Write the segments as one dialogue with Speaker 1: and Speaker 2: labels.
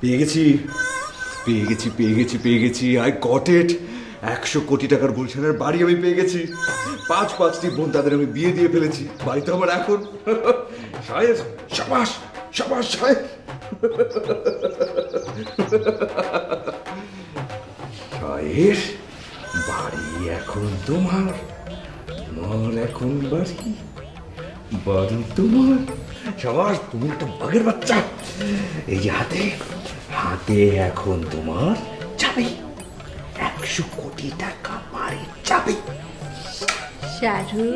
Speaker 1: পেয়ে গেছি পেয়ে গেছি পেয়ে গেছি পেয়ে গেছি আই গট ইট। 100 কোটি টাকার গুলশানের বাড়ি আমি পেয়ে গেছি। 5টি বোন, তাদের আমি বিয়ে দিয়ে ফেলেছি। বাড়ি তো আমার এখন। সাহেব শাবাশ শাবাশ সাহেব। সাহেব বাড়ি এখন তোমার, তোমার এখন বাড়ি, বাড়ি তোমার। শাবাশ, তুমি একটা বাঘের বাচ্চা। এই যে হাতে হাতে এখন তোমার চাবি, 100 কোটি টাকা বাড়ির চাবি।
Speaker 2: শারু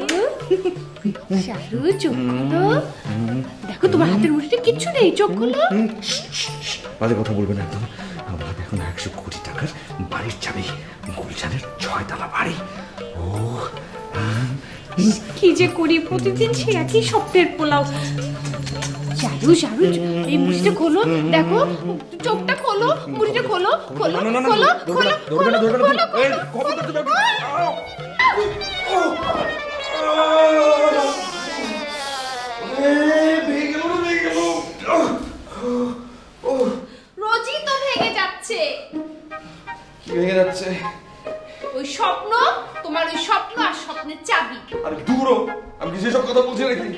Speaker 2: শারু চোখ খোলো, দেখো তোমার হাতের মুঠিতে কিচ্ছু নেই, চোখ খোলো।
Speaker 1: বাজে কথা বলবেন একদম। আমার হাতে এখন 100 কোটি টাকার বাড়ির চাবি, গুলশানের 6 তলা বাড়ি। ও
Speaker 2: কি যে করি, প্রতিদিন সে একই স্বপ্নের পোলাও। শারু শারু এই মুঠিটা খোলো, দেখো চোখটা খোলো, মুঠিটা খোলো খোলো খোলো খোলো খোলো। রোজই তো ভেঙে যাচ্ছে।
Speaker 1: কি ভেঙে যাচ্ছে?
Speaker 2: ওই স্বপ্ন, তোমার ওই স্বপ্ন আর স্বপ্নের চাবি।
Speaker 1: আরে দূরও, আমি কি সেসব কথা বলছি নাকি?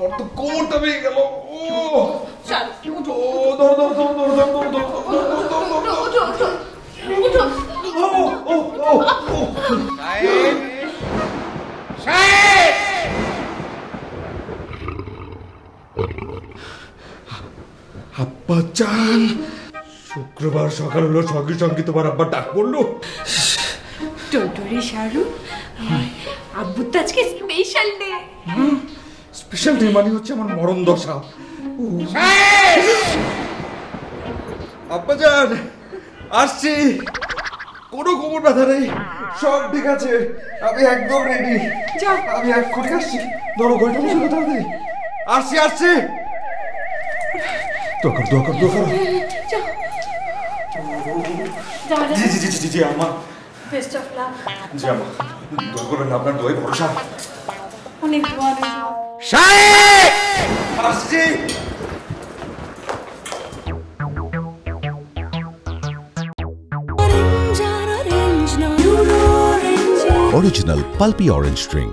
Speaker 1: ওর তো কোমরটা ভেঙে গেল। ও
Speaker 2: চল উঠো,
Speaker 1: ধরো ধরো ধরো ধরো ধরো ধরো
Speaker 2: উঠো উঠো উঠো।
Speaker 1: আব্বা চান, শুক্রবার সকাল হলো, সঙ্গে সঙ্গে তোমার আব্বা ডাক পড়লো।
Speaker 2: টোটরি শারু, আব্বুর তো আজকে স্পেশাল ডে।
Speaker 1: স্পেশাল ডে মানে হচ্ছে আমার মরণ দশা। আব্বা জান আসছি, কোনো কোমর ব্যথা নেই, সব ঠিক আছে, আমি একদম রেডি। আমি এক্ষুনি আসছি। ধরো ঘড়িটা বসে কথা বলতে। আসছি আসছি। দোকান দোকান দোকান। জি জি জি জি জি আমা।
Speaker 2: Best of luck.
Speaker 1: জি আমা, দোয়া করবেন, আপনার দোয়াই ভরসা।
Speaker 2: অনেক ভালো।
Speaker 1: সাহেব আসছি।
Speaker 3: Original pulpy orange drink.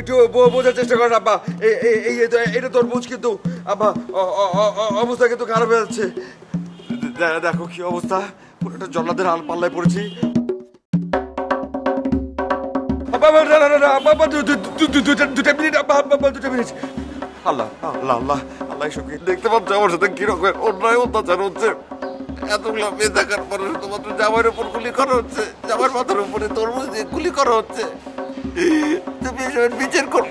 Speaker 1: একটু বোঝার চেষ্টা করেন আব্বা। এটা তরমুজ, কিন্তু আব্বা অবস্থা কিন্তু খারাপ হয়ে যাচ্ছে। দেখো কি অবস্থা, পুরোটা জল্লাদের হাল পাল্লায় পড়েছি। দুটা মিনিট আব্বা, আব্বা 2 মিনিট। আল্লাহ আল্লাহ আল্লাহ আল্লাহ, সঙ্গে দেখতে পাচ্ছ আমার সাথে কিরকম অন্যায় অত্যাচার হচ্ছে। এতগুলো মেয়ে দেখার পরে শুধুমাত্র জামাইয়ের উপর গুলি করা হচ্ছে, জামাইয়ের মাথার উপরে তরমুজ দিয়ে গুলি করা হচ্ছে। তুমি এসবের বিচার করো।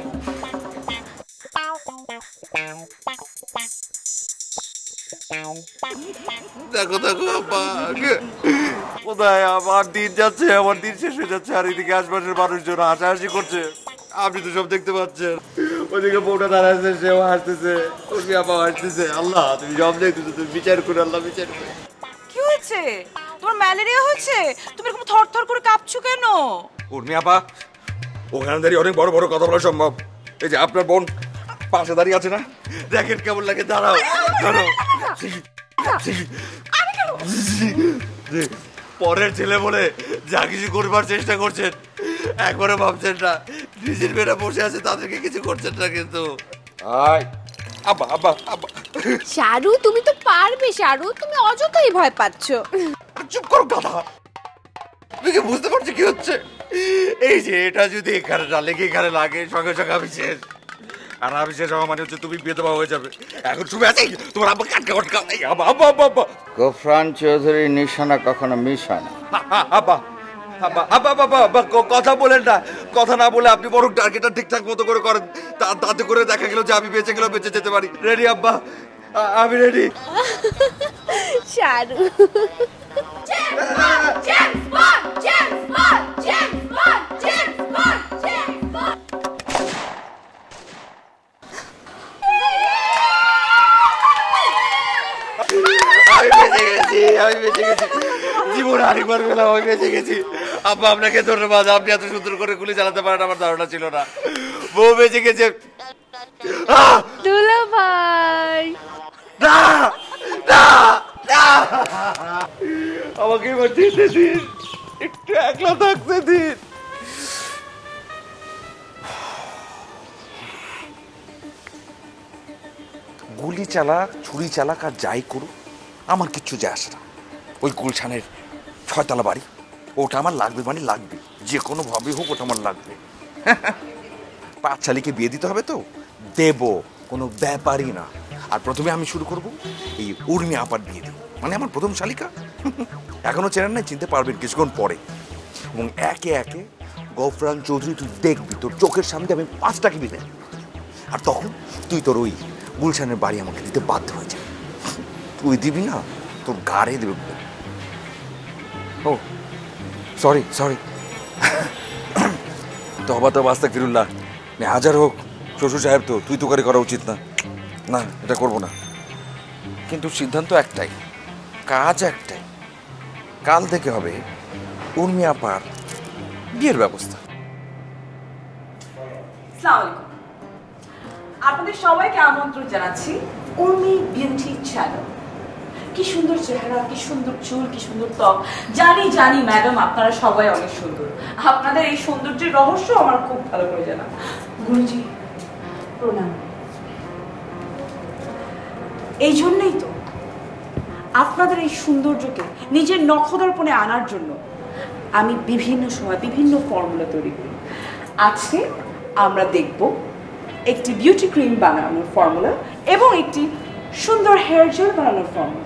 Speaker 1: দেখো দেখো আব্বা, কোথায় আমার দিন যাচ্ছে, আমার দিন শেষ হয়ে যাচ্ছে, আর এদিকে আশপাশের মানুষজন হাসাহাসি করছে। আপনি তো সব দেখতে পাচ্ছেন। ওদিকে বউটা দাঁড়াচ্ছে, সেও হাসতেছে, ওকে আবার হাসতেছে। আল্লাহ তুমি সব দেখতেছো, তুমি বিচার করে, আল্লাহ বিচার করে।
Speaker 4: কি হয়েছে? তোমার ম্যালেরিয়া হয়েছে? তুমি এরকম থরথর করে কাঁপছো কেন?
Speaker 1: উর্মি আপা, ওখানে দাঁড়িয়ে অনেক বড় বড় কথা বলা সম্ভব। এই যে আপনার বোন পাশে দাঁড়িয়ে আছে না, দেখেন কেমন লাগে। দাঁড়াও দাঁড়াও। পরের ছেলে বলে যা কিছু করবার চেষ্টা করছেন, একবারে ভাবছেন না নিজের মেয়েরা বসে আছে তাদেরকে কিছু করছেন না। কিন্তু আব্বা আব্বা আব্বা,
Speaker 2: শারু তুমি তো পারবে। শারু তুমি অযথাই ভয় পাচ্ছ।
Speaker 1: চুপ করো কথা। তুমি কি বুঝতে পারছো কি হচ্ছে? এই যে এটা যদি এখানে না লেগে এখানে লাগে, সঙ্গে সঙ্গে আমি শেষ। আর আমি শেষ হওয়া মানে হচ্ছে তুমি বিধবা হয়ে যাবে। এখন শুনে আছে তোমার আব্বা কাটকা কাটকা। আব্বা
Speaker 5: গোফরান চৌধুরীর নিশানা কখনো মিস হয় না।
Speaker 1: আব্বা আব্বা আব্বা বাবা আব্বা কথা বলেন না। কথা না বলে আপনি বরং টার্গেটটা ঠিকঠাক মতো করে করেন, তাতে করে দেখা গেল যে আমি বেঁচে গেলেও বেঁচে যেতে পারি। রেডি আব্বা? আমি রেডি।
Speaker 2: শাহরু
Speaker 1: আমি বেঁচে গেছি জীবন আরেকবার পেলাম, আমি বেঁচে গেছি। আব্বা আপনাকে ধন্যবাদ, আপনি এত সুন্দর করে গুলি চালাতে পারেন আমার ধারণা ছিল না। বউ বেঁচে গেছে।
Speaker 2: দুলা ভাই
Speaker 1: না না না, আমাকে এবার যেতে দিন, একটু একলা থাকতে দিন। গুলি চালাক, ছুরি চালাক আর যাই করুক আমার কিচ্ছু যায় আসে না। ওই গুলশানের 6 তলা বাড়ি ওটা আমার লাগবে, মানে লাগবে, যে কোনো ভাবে হোক ওটা আমার লাগবে। 5 শালিকে বিয়ে দিতে হবে তো দেব, কোনো ব্যাপারই না। আর প্রথমে আমি শুরু করব এই উর্মি আপার বিয়ে দিয়ে, মানে আমার প্রথম শালিকা। এখনো চেনেন না, চিনতে পারবেন কিছুক্ষণ পরে। এবং একে একে গফরান চৌধুরী তুই দেখবি, তোর চোখের সামনে আমি 5টাকে বিয়ে দেব। আর তখন তুই তোর ওই গুলশানের বাড়ি আমাকে দিতে বাধ্য হয়ে যাবে। তুই দিবি না, তোর গাড়ে দেবে। ও সরি সরি, তবা তবা আস্তাগফিরুল্লাহ। হাজার হোক শ্বশুর সাহেব, তো তুই তোকারি করা উচিত না। না, এটা করবো না। কিন্তু সিদ্ধান্ত একটাই, কাজ একটাই। কাল থেকে হবে উর্মি আপার বিয়ের ব্যবস্থা।
Speaker 4: আসসালামু আলাইকুম। আপনাদের সবাইকে আমন্ত্রণ জানাচ্ছি উর্মি বিউটি চ্যানেল। কি সুন্দর চেহারা, কি সুন্দর চুল, কি সুন্দর ত্বক। জানি জানি ম্যাডাম আপনারা সবাই অনেক সুন্দর। আপনাদের এই সৌন্দর্যের রহস্য আমার খুব ভালো করে জানা। গুরুজি প্রণাম। এই জন্যই তো আপনাদের এই সৌন্দর্যকে নিজের নখদর্পণে আনার জন্য আমি বিভিন্ন সময় বিভিন্ন ফর্মুলা তৈরি করি। আজকে আমরা দেখব একটি বিউটি ক্রিম বানানোর ফর্মুলা এবং একটি সুন্দর হেয়ার জেল বানানোর ফর্মুলা।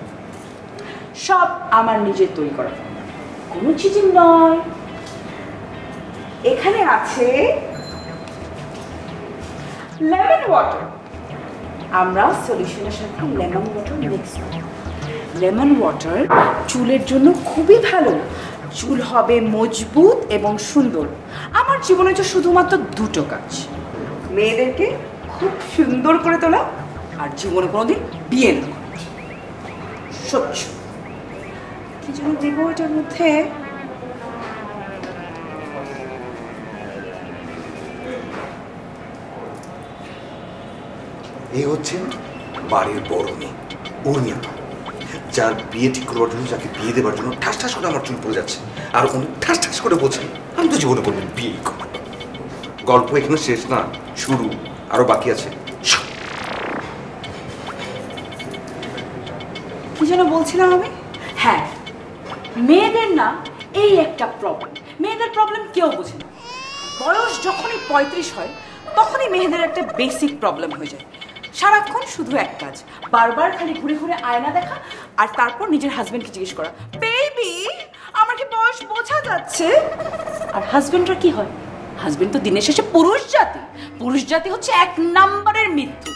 Speaker 4: সব আমার নিজের তৈরি করা, কোনো চিটিং নয়। এখানে আছে লেমন ওয়াটার। আমরা সলিউশনের সাথে লেমন ওয়াটার মিক্স করি। লেমন ওয়াটার চুলের জন্য খুবই ভালো। চুল হবে মজবুত এবং সুন্দর। আমার জীবনে তো শুধুমাত্র 2টো কাজ, মেয়েদেরকে খুব সুন্দর করে তোলা আর জীবনে কোনোদিন বিয়ে না করা। স্বচ্ছ কি যেন দেবো এটার মধ্যে,
Speaker 1: এই হচ্ছে বাড়ির বড় মেয়ে উর্মি আপা, যার বিয়ে ঠিক করবার জন্য, যাকে বিয়ে দেওয়ার জন্য ঠাস ঠাস করে আমার চুল পড়ে যাচ্ছে। আর উনি ঠাস ঠাস করে বলছেন আমি তো জীবনে বলবেন বিয়ে করব। গল্প এখানে শেষ না, শুরু, আরো বাকি আছে।
Speaker 4: কি যেন বলছিলাম আমি? হ্যাঁ, মেয়েদের না এই একটা প্রবলেম। মেয়েদের প্রবলেম কেউ বোঝে না। বয়স যখনই 35 হয় তখনই মেয়েদের একটা বেসিক প্রবলেম হয়ে যায়। সারাক্ষণ শুধু এক কাজ, বারবার খালি ঘুরে ঘুরে আয়না দেখা আর তারপর নিজের হাজবেন্ডকে জিজ্ঞেস করা, বেবি আমার কি বয়স বোঝা যাচ্ছে? আর হাজবেন্ডরা কি হয়? হাজবেন্ড তো দিনের শেষে পুরুষ জাতি। পুরুষ জাতি হচ্ছে 1 নম্বরের মৃত্যু।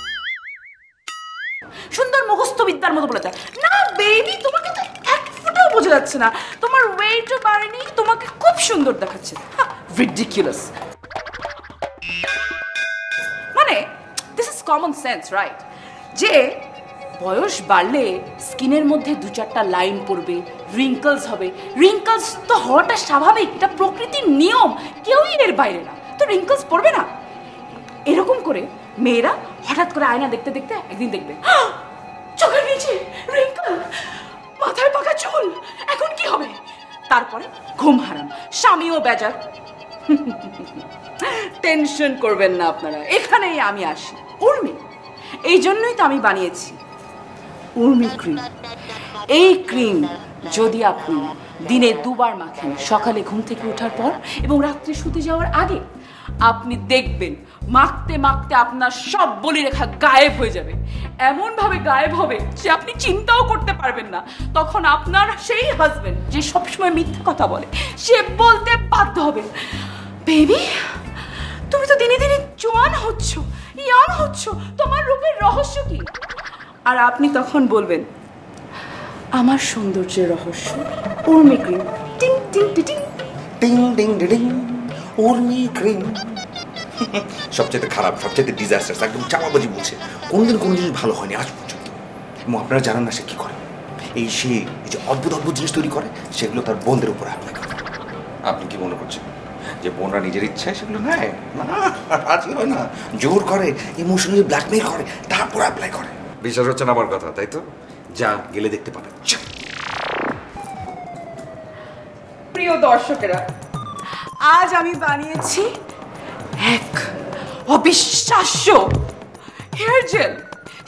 Speaker 4: সুন্দর মুখস্থ বিদ্যার মতো বলে দেয়, না বেবি তোমাকে তো 1 ফুটও বোঝা যাচ্ছে না, তোমার ওয়েটও বাড়েনি, তোমাকে খুব সুন্দর দেখাচ্ছে। রিডিকুলাস। মানে this is common sense, right? যে বয়স বাড়লে স্কিনের মধ্যে 2-4টা লাইন পড়বে, রিঙ্কলস হবে। রিঙ্কলস তো হওয়াটা স্বাভাবিক, এটা প্রকৃতির নিয়ম, কেউই এর বাইরে না। তো রিঙ্কলস পড়বে না। এরকম করে মেয়েরা হঠাৎ করে আয়না দেখতে দেখতে একদিন দেখবে চোখের নিচে রিঙ্কল, মাথায় পাকা চুল, এখন কি হবে? তারপরে ঘুম হারাম, স্বামীও বেজার। টেনশন করবেন না আপনারা, এখানেই আমি আসি। উর্মি, এই জন্যই তো আমি বানিয়েছি উর্মি ক্রিম। এই ক্রিম যদি আপনি দিনে 2 বার মাখেন, সকালে ঘুম থেকে ওঠার পর এবং রাত্রে শুতে যাওয়ার আগে। আপনি দেখবেন মাখতে মাখতে আপনার সব বলিরেখা গায়েব হয়ে যাবে, এমন ভাবে গায়েব হবে যে আপনি চিন্তাও করতে পারবেন না। তখন আপনার সেই হাজবেন্ড যে সবসময় মিথ্যা কথা বলে, সে বলতে বাধ্য হবে, বেবি তুমি তো দিনে দিনে জোয়ান হচ্ছ, ইয়াং হচ্ছ, তোমার রূপের রহস্য কি? আর আপনি তখন বলবেন, আমার সৌন্দর্যের রহস্য উর্মি ক্রিম। টিং টিং টিং
Speaker 1: টিং টিং টিং উর্মি ক্রিম। সবচেয়ে খারাপ, সবচেয়ে ডিজাস্টার, একদম চাপাবাজি বলছে। কোনোদিন কোনো জিনিস ভালো হয়নি আজ পর্যন্ত। এবং আপনারা জানেন না সে কি করে। এই যে অদ্ভুত অদ্ভুত জিনিস তৈরি করে, সেগুলো তার বোনদের উপর অ্যাপ্লাই করে। আপনি কি মনে করছেন যে বোনরা নিজের ইচ্ছায় সেগুলো নেয়? না, রাজি হয় না, জোর করে, ইমোশনালি ব্ল্যাকমেইল করে, তারপর অ্যাপ্লাই করে। বিশ্বাস হচ্ছে না আমার কথা, তাই তো? যা গেলে দেখতে পাবেন।
Speaker 4: প্রিয় দর্শকেরা, আজ আমি বানিয়েছি এক অবিশ্বাস্য হেয়ার জেল।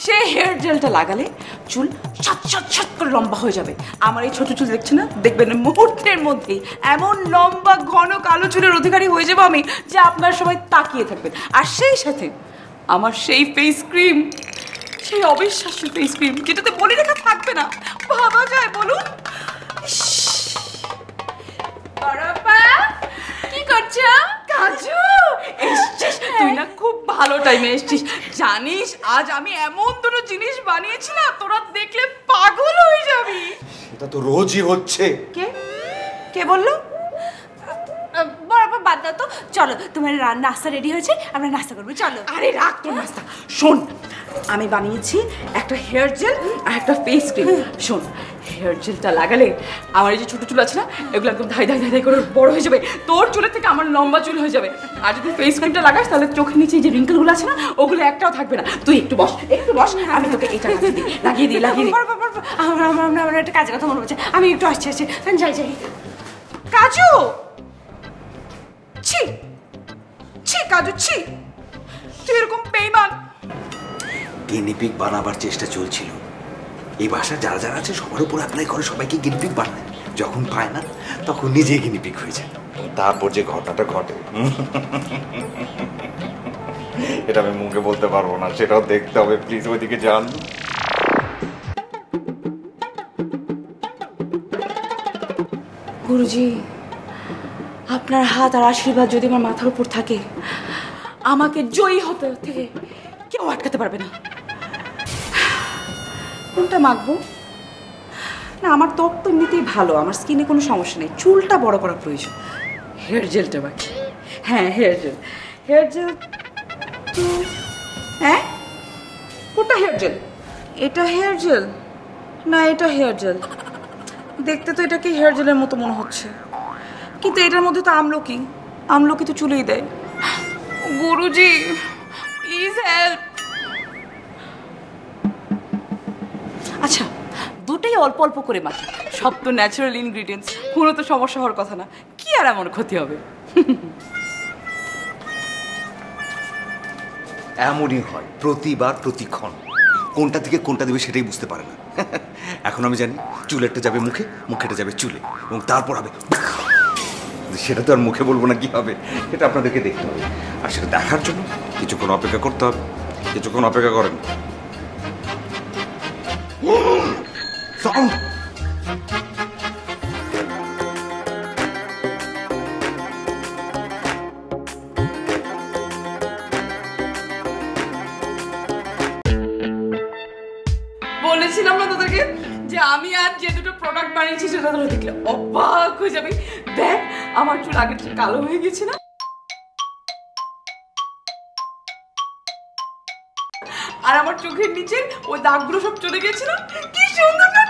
Speaker 4: সেই হেয়ার জেলটা লাগালে চুল ছট ছট ছট করে লম্বা হয়ে যাবে। আমার এই ছোট চুল দেখছেন না, দেখবেন মুহূর্তের মধ্যেই এমন লম্বা ঘন কালো চুলের অধিকারী হয়ে যাবো আমি, যে আপনার সবাই তাকিয়ে থাকবেন। আর সেই সাথে আমার সেই ফেস ক্রিম, সেই অবিশ্বাস্য ফেস ক্রিম যেটাতে বলিরেখা থাকবে না, ভাবা যায় বলুন? কি করছো? কাজু, এসছিস তুই না, খুব ভালো টাইমে এসছিস। জানিস আজ আমি এমন দুটো জিনিস বানিয়েছি না, তোরা দেখলে পাগল হয়ে যাবি।
Speaker 1: এটা তো রোজই হচ্ছে।
Speaker 4: কে কে বললো?
Speaker 2: বরাবর বাদ দাও তো, চলো তোমার নাস্তা রেডি হয়েছে, আমরা নাস্তা করবো, চলো।
Speaker 4: আরে রাখ তোর নাস্তা, শোন আমি বানিয়েছি একটা হেয়ার জেল আর একটা ফেস ক্রিম। শোন, হেয়ার জেলটা লাগালে আমার এই যে ছোট চুল আছে না, এগুলো একদম ধাই ধাই ধাই ধাই করে বড় হয়ে যাবে, তোর চুলের থেকে আমার লম্বা চুল হয়ে যাবে। আর যদি ফেস ক্রিমটা লাগাস তাহলে চোখের নিচে যে রিঙ্কেলগুলো আছে না, ওগুলো একটাও থাকবে না। তুই একটু বস, একটু বস, আমি তোকে এটা লাগিয়ে দিই।
Speaker 2: আমার একটা কাজের কথা মনে হচ্ছে, আমি একটু আসছি, যাই।
Speaker 4: কাজু, ছি ছি কাজু, ছি, তুই এরকম বেঈমান।
Speaker 1: গিনিপিগ বানাবার চেষ্টা চলছিল। এই ভাষা যারা যারা আছে সবার উপর অ্যাপ্লাই করে, সবাইকে গিনিপিগ বানায়। যখন পায় না তখন নিজেই গিনিপিগ হয়ে যায়। তারপর যে ঘটনাটা ঘটে, এটা আমি মুখে বলতে পারবো না, সেটাও দেখতে হবে। প্লিজ ওইদিকে যান।
Speaker 4: গুরুজি, আপনার হাত আর আশীর্বাদ যদি আমার মাথার উপর থাকে, আমাকে জয়ী হতে থেকে কেউ আটকাতে পারবে না। কোনটা মাখবো? না, আমার ত্বক তো এমনিতেই ভালো, আমার স্কিনে কোনো সমস্যা নেই, চুলটা বড় করা প্রয়োজন। হেয়ার জেলটা বাকি। হ্যাঁ, হেয়ার জেল তো, হ্যাঁ কোনটা হেয়ার জেল? এটা হেয়ার জেল না এটা হেয়ার জেল? দেখতে তো এটাকে হেয়ার জেলের মতো মনে হচ্ছে, কিন্তু এটার মধ্যে তো আমলকি তো চুলেই দেয়। গুরুজি প্লিজ হেল্প। আচ্ছা, দুটোই অল্প অল্প করে মাখি, সব তো ন্যাচারাল ইনগ্রিডিয়েন্টস, কোনো তো সমস্যা হওয়ার কথা না, কি আর এমন ক্ষতি হবে?
Speaker 1: এমনই হয় প্রতিবার, প্রতিক্ষণ। কোনটা থেকে কোনটা দেবে সেটাই বুঝতে পারে না। এখন আমি জানি চুলেরটা যাবে মুখে, মুখেটা যাবে চুলে, এবং তারপর হবে। সেটা তো আর মুখে বলবো না, কি হবে এটা আপনাদেরকে দেখতে হবে। আর সেটা দেখার জন্য কিছুক্ষণ অপেক্ষা করতে হবে। কিছুক্ষণ অপেক্ষা করেন। সাউন্ড।
Speaker 4: বলেছিলাম না তোদেরকে যে আমি আজ যে দুটো প্রোডাক্ট বানিয়েছি সেটা তোরা দেখলে অবাক হয়ে যাবি। দেখ আমার চুল আগের চেয়ে কালো হয়ে গেছে না, আর আমার চোখের নিচে ওই দাগগুলো সব চলে গেছে না, কি সুন্দর না?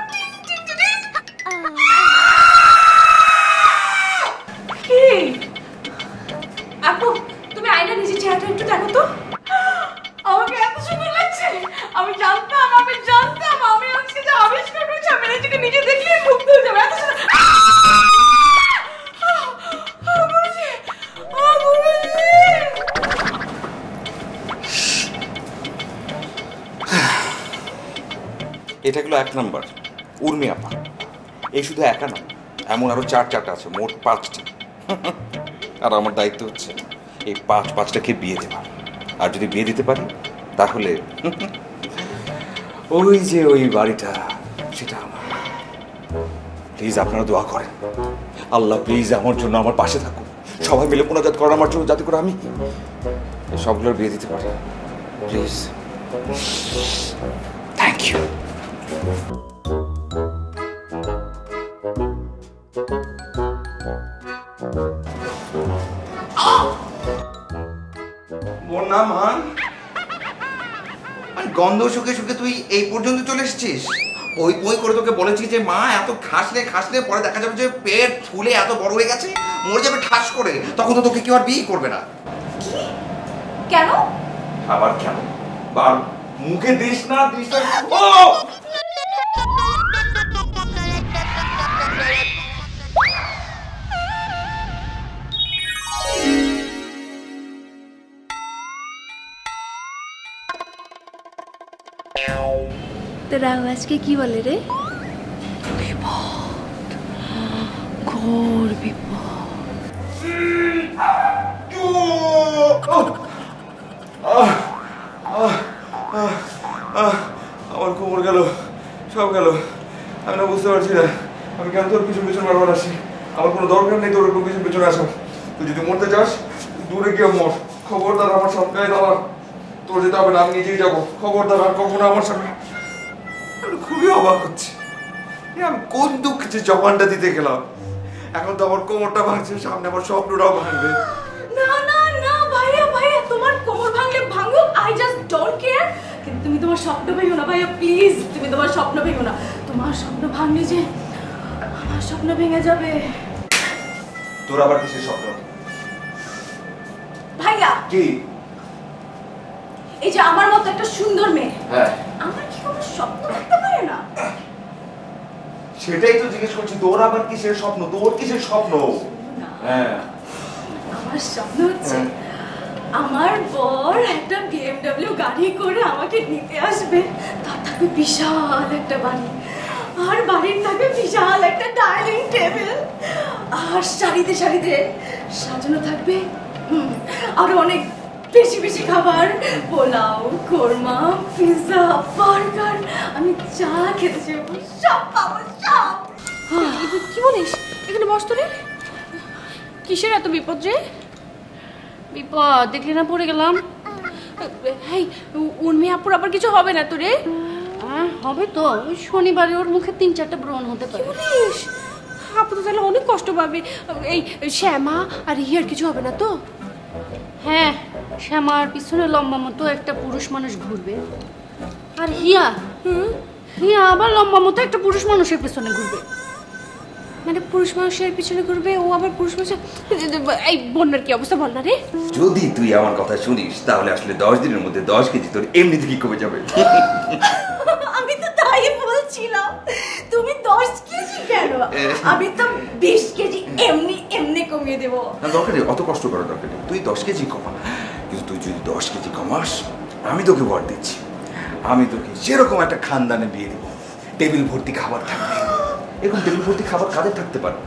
Speaker 4: কি
Speaker 2: আপু, তুমি আয়না নিজের চেহারাটা একটু দেখো তো।
Speaker 4: আমাকে এত সুন্দর লাগছে, আমি জানতাম আমি আজকে যে আবিষ্কার করেছি, আমি নিজেকে নিজে দেখলে মুগ্ধ হয়ে যাবে। এত সুন্দর।
Speaker 1: এটা হলো 1 নাম্বার উর্মি আপা। এই শুধু একা না, এমন আরো 4টা আছে, মোট 5টা। আর আমার দায়িত্ব হচ্ছে এই 5টাকে বিয়ে দেওয়া। আর যদি বিয়ে দিতে পারি তাহলে ওই যে ওই বাড়িটা সেটা আমার। প্লিজ আপনারা দোয়া করেন, আল্লাহ প্লিজ আমার জন্য আমার পাশে থাকুন, সবাই মিলে মোনাজাত করেন আমার জন্য, যাতে করে আমি সবগুলোর বিয়ে দিতে পারি। Please, thank you.
Speaker 6: না মান, গন্ধ শুকে শুকে তুই এই পর্যন্ত চলে এসেছিস। ওই ওই করে তোকে বলেছি যে মা এত খাসলে পরে দেখা যাবে যে পেট ফুলে এত বড় হয়ে গেছে, মরে যাবে ঠাস করে, তখন তো তোকে কেউ আর বিয়ে করবে না।
Speaker 4: কেন?
Speaker 1: আবার কেন? মুখে দিস না। ও
Speaker 2: তোর আওয়াজকে কি বলে রে? ঘোর
Speaker 1: আমার কোমর গেল, সব গেল। আমি না বুঝতে পারছি না আমি কেন তোর পিছন পিছন বারবার আসি। আমার কোনো দরকার নেই তোর এরকম পিছন পিছনে আসার। তুই যদি মরতে চাস দূরে গিয়ে মর, খবরদার আমার সবটাই দাঁড়া। তোর যেতে হবে না, আমি নিজেই যাবো। খবরদার আর কখনো আমার সঙ্গে। আমি খুবই অবাক হচ্ছি, আমি কোন দুঃখে জবানটা দিতে গেলাম। এখন তো আমার কোমরটা ভাঙছে, সামনে আমার স্বপ্নটাও ভাঙবে।
Speaker 4: না না না ভাইয়া, তোমার কোমর ভাঙলে ভাঙুক, আই জাস্ট ডোন্ট কেয়ার। কিন্তু তুমি তোমার স্বপ্ন ভেঙো না ভাইয়া, প্লিজ। তুমি তোমার স্বপ্ন ভেঙো না। তোমার স্বপ্ন ভাঙলে যে আমার স্বপ্ন ভেঙে যাবে।
Speaker 1: তোর আবার কিসের স্বপ্ন?
Speaker 4: ভাইয়া
Speaker 1: কি?
Speaker 4: এই যে আমার মতো একটা সুন্দর মেয়ে,
Speaker 1: হ্যাঁ,
Speaker 4: আমার কি কোনো স্বপ্ন থাকতে পারে না?
Speaker 1: সেটাই তো জিজ্ঞেস করছি, তোর আবার কিসের স্বপ্ন? তোর কিসের স্বপ্ন? হ্যাঁ,
Speaker 4: আমার স্বপ্ন হচ্ছে আমার বর একটা BMW গাড়ি করে আমাকে নিতে আসবে, তার থাকবে বিশাল একটা বাড়ি, আর বাড়ির থাকবে বিশাল একটা ডাইনিং টেবিল, আর সারিতে সারিতে সাজানো থাকবে আরো অনেক বেশি বেশি খাবার, পোলাও, কোরমা, পিৎজা, বার্গার। আমি যা খেতে চাইবো সব পাবো, সব।
Speaker 2: কি বলিস? এখানে বস তো রে। কিসের এত বিপদ রে? বিপদ দেখলি না, পড়ে গেলাম। হেই, উর্মি আপুর আবার কিছু হবে না তো রে? হবে তো, ওই শনিবারে ওর মুখে 3-4টা ব্রণ হতে পারে। কি বলিস? আপু তো তাহলে অনেক কষ্ট পাবে। এই শ্যামা আর হিয়ার কিছু হবে না তো? হ্যাঁ, শ্যামার পিছনে লম্বা মতো একটা পুরুষ মানুষ ঘুরবে, আর হিয়া হিয়া আবার লম্বা মতো একটা পুরুষ মানুষের পিছনে ঘুরবে। মানে পুরুষ মানুষের পিছনে ঘুরবে, ও আবার পুরুষ মানুষের। এই বন্যার কি অবস্থা বল না রে?
Speaker 1: যদি তুই আমার কথা শুনিস তাহলে আসলে 10 দিনের মধ্যে 10 কেজি তোর এমনি থেকে কমে যাবে।
Speaker 4: আমি তো তাই বলছিলাম, তুমি 10 কেজি কেন? আমি তো 20 কেজি এমনি এমনি কমিয়ে দেবো।
Speaker 1: না, দরকার নেই, অত কষ্ট করার দরকার নেই। তুই 10 কেজি কমা, কিন্তু তুই যদি 10 কেজি কমাস আমি তোকে বর দিচ্ছি, আমি তোকে সেরকম একটা খানদানে বিয়ে দেবো, টেবিল ভর্তি খাবার থাকবে। এরকম টেবিল ভর্তি খাবার কাদের থাকতে পারে?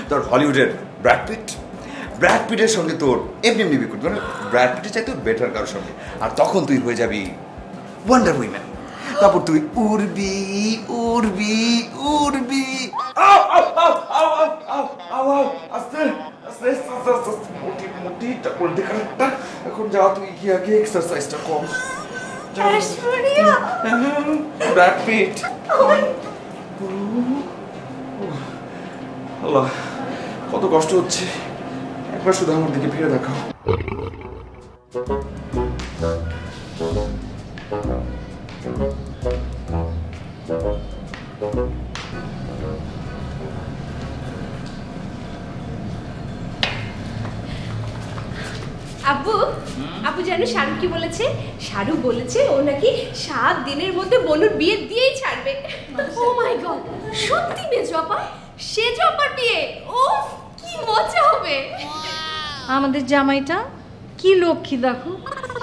Speaker 1: তোর হলিউডের ব্র্যাড পিটের সঙ্গে তোর এমনি এমনি বিয়ে করতে, মানে ব্র্যাড পিটের চাই তোর বেটার কারোর সঙ্গে। আর তখন তুই হয়ে যাবি ওয়ান্ডার উইম্যান। তারপর তুই উড়বি উড়বি উড়বি। আস্তে আস্তে আস্তে আস্তে মোটি মোটি তারপর দেখা। এখন যা তুই গিয়ে আগে এক্সারসাইজটা কর। Brad Pitt. আল্লাহ, কত কষ্ট হচ্ছে, একবার শুধু আমার দিকে ফিরে দেখাও।
Speaker 2: আব্বু, আপু জানো শাহরুখ কি বলেছে? শাহরুখ বলেছে ও নাকি 7 দিনের মধ্যে বনুর বিয়ে দিয়েই ছাড়বে। ও মাই গড, সত্যি মেজো আপা? সেজো আপার বিয়ে? ও কি মজা হবে। আমাদের জামাইটা কি লক্ষ্মী দেখো,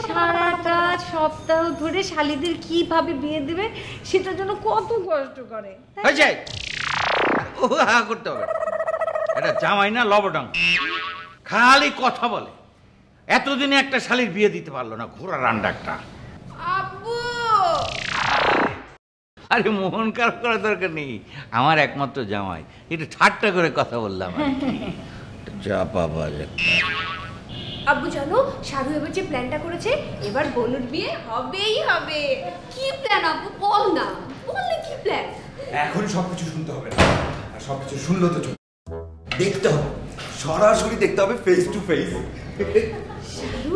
Speaker 2: সারাটা সপ্তাহ ধরে শালিদের কিভাবে বিয়ে দেবে সেটার জন্য কত কষ্ট করে।
Speaker 7: ও হা করতে হবে না। এটা জামাই না লবডাং, খালি কথা বলে। এতদিনে একটা শালির বিয়ে দিতে পারলো না, ঘোড়া রান্ডাকটা।
Speaker 2: আব্বু
Speaker 7: আরে মোহন খারাপ করার দরকার নেই, আমার একমাত্র জামাই, একটু ঠাট্টা করে কথা বললাম আর কি। যা বাবা
Speaker 2: আব্বু জানো সাধু এবার যে প্ল্যানটা করেছে, এবার বনুর বিয়ে হবেই হবে। কি প্ল্যান আব্বু বল না, বললে কি প্ল্যান?
Speaker 6: এখন সবকিছু শুনতে হবে না, আর সবকিছু শুনলেও তো দেখতে হবে, সরাসরি দেখতে হবে, ফেস টু ফেস।
Speaker 2: সাধু